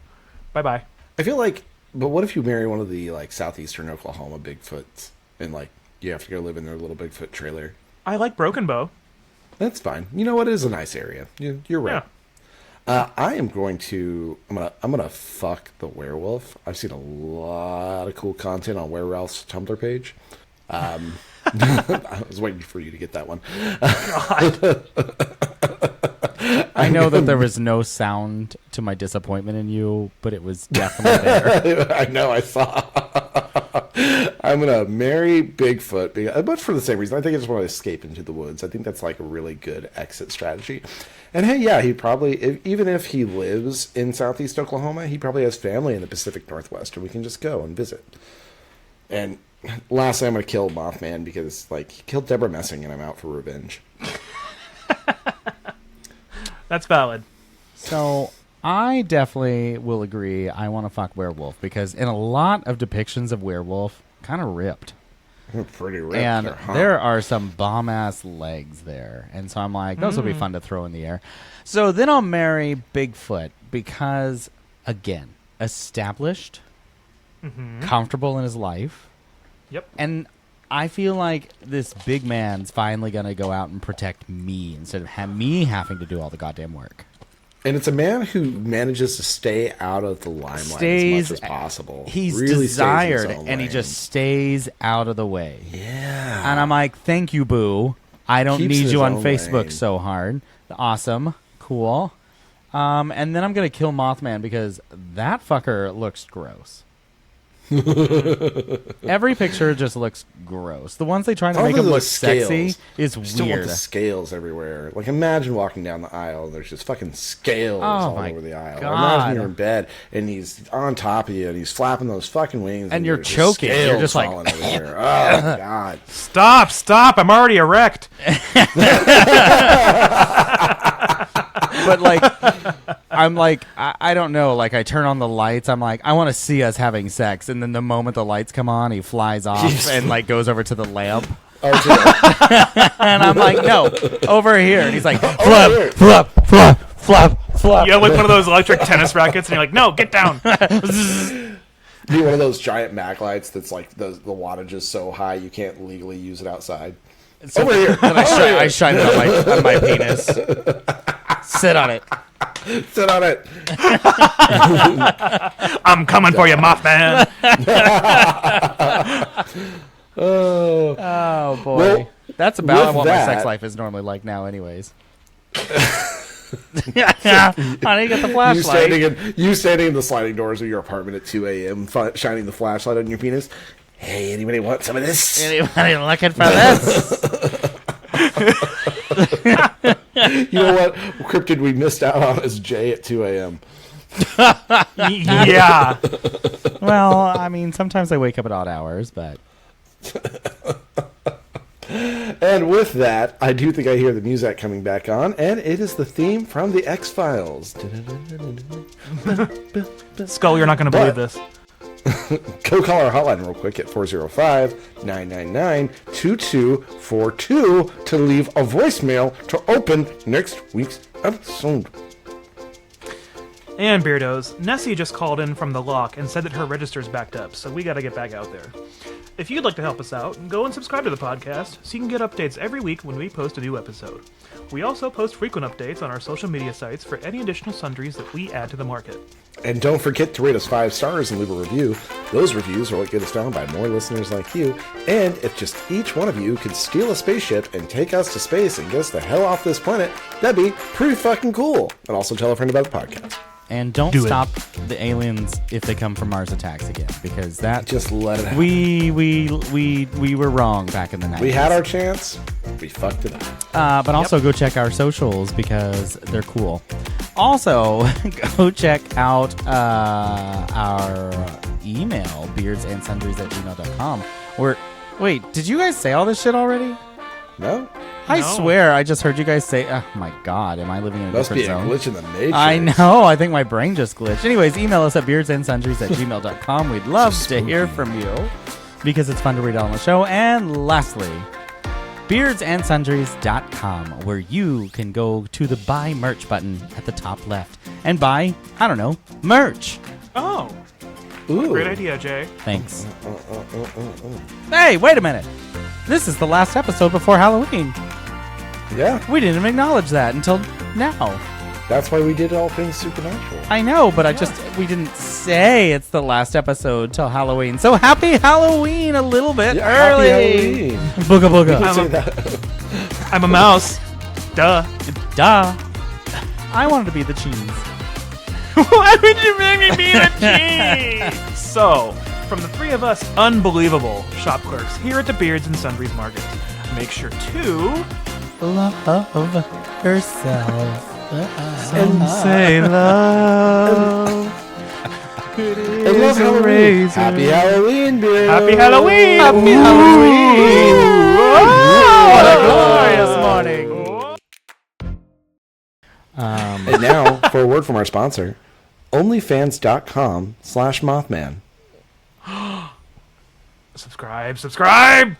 Bye bye. I feel like, but what if you marry one of the like southeastern Oklahoma Bigfoots, and like you have to go live in their little Bigfoot trailer? I like Broken Bow. That's fine. You know what? It is a nice area. You're right. Yeah. I'm gonna fuck the werewolf. I've seen a lot of cool content on Were Ralph's Tumblr page. I was waiting for you to get that one. I know that there was no sound to my disappointment in you, but it was definitely there. I know. I saw. I'm gonna marry Bigfoot, but for the same reason. I think I just want to escape into the woods. I think that's like a really good exit strategy. And hey, yeah, he probably, even if he lives in Southeast Oklahoma, he probably has family in the Pacific Northwest, and we can just go and visit. And lastly, I'm gonna kill Mothman because like he killed Deborah Messing, and I'm out for revenge. That's valid. So I definitely will agree. I want to fuck werewolf because in a lot of depictions of werewolf, kind of ripped. Pretty ripped. And there, huh? there are some bomb-ass legs there. And so I'm like, those will be fun to throw in the air. So then I'll marry Bigfoot because, again, established, comfortable in his life. Yep. And I feel like this big man's finally going to go out and protect me instead of me having to do all the goddamn work. And it's a man who manages to stay out of the limelight as much as possible. He's Really stays in his desired, own and he lane. just stays out of the way. Yeah. And I'm like, thank you, boo. I don't Keeps need his you on own Facebook lane. so hard. Awesome. Cool. And then I'm going to kill Mothman because that fucker looks gross. Every picture just looks gross. The ones they try to All make of him look those scales. sexy is I just don't want weird. the scales everywhere. Like, imagine walking down the aisle and there's just fucking scales all my over the aisle. Or God. imagine you're in bed and he's on top of you and he's flapping those fucking wings. And you're there's choking. You're scales just like, falling everywhere. Oh, my God. Stop! I'm already erect. But like, I'm like, I don't know. Like, I turn on the lights. I'm like, I want to see us having sex. And then the moment the lights come on, he flies off and like goes over to the lamp. And I'm like, no, over here. And he's like, flap, flap, flap, flap, flap. You have like one of those electric tennis rackets, and you're like, no, get down. Be one of those giant Mac lights that's like the wattage is so high you can't legally use it outside. So over here. And I shine it on my penis. Sit on it. Sit on it. I'm coming for you, Mothman. Oh boy. Well, that's about what my that- sex life is normally like now, anyways. Honey, get the flashlight. You standing in the sliding doors of your apartment at 2 a.m. Shining the flashlight on your penis. Hey, anybody want some of this? Anybody looking for this? You know what cryptid we missed out on is Jay at 2 a.m. Yeah. Well, I mean, sometimes I wake up at odd hours, but... And with that, I do think I hear the music coming back on, and it is the theme from the X-Files. Skull, you're not going to believe this. Go call our hotline real quick at 405-999-2242 to leave a voicemail to open next week's episode. And Beardos, Nessie just called in from the lock and said that her register's backed up, so we gotta get back out there. If you'd like to help us out, go and subscribe to the podcast so you can get updates every week when we post a new episode. We also post frequent updates on our social media sites for any additional sundries that we add to the market. And don't forget to rate us 5 stars and leave a review. Those reviews are what get us found by more listeners like you. And if just each one of you could steal a spaceship and take us to space and get us the hell off this planet, that'd be pretty fucking cool. And also tell a friend about the podcast. And don't Do it. stop the aliens if they come from Mars attacks again, because that Just let it happen. we were wrong back in the 90s. We had our chance. We fucked it up. But also go check our socials because they're cool. Also, go check out our email, beardsandsundries@gmail.com. Wait, did you guys say all this shit already? No? I No. swear, I just heard you guys say, oh my god, am I living in a Must different be a zone? glitch in the matrix. I know. I think my brain just glitched. Anyways, email us at beardsandsundries@gmail.com. We'd love to hear from you because it's fun to read on the show. And lastly, beardsandsundries.com, where you can go to the buy merch button at the top left and buy, I don't know, merch. Oh, Ooh. great idea, Jay. Thanks. Hey, wait a minute. This is the last episode before Halloween. Yeah, We didn't even acknowledge that until now. that's why we did all things supernatural. I know, but we didn't say it's the last episode till Halloween. So happy Halloween a little bit early. Happy Halloween. Booga booga. Don't say that. I'm a mouse. Duh. Duh. I wanted to be the cheese. Why would you make me be the cheese? So, from the three of us unbelievable shop clerks here at the Beards and Sundries Market, make sure to Love yourself. and say love. And love Halloween. Happy Halloween, beer. Happy Halloween! Happy Halloween. What a glorious morning. And now, for a word from our sponsor, onlyfans.com/Mothman. Subscribe.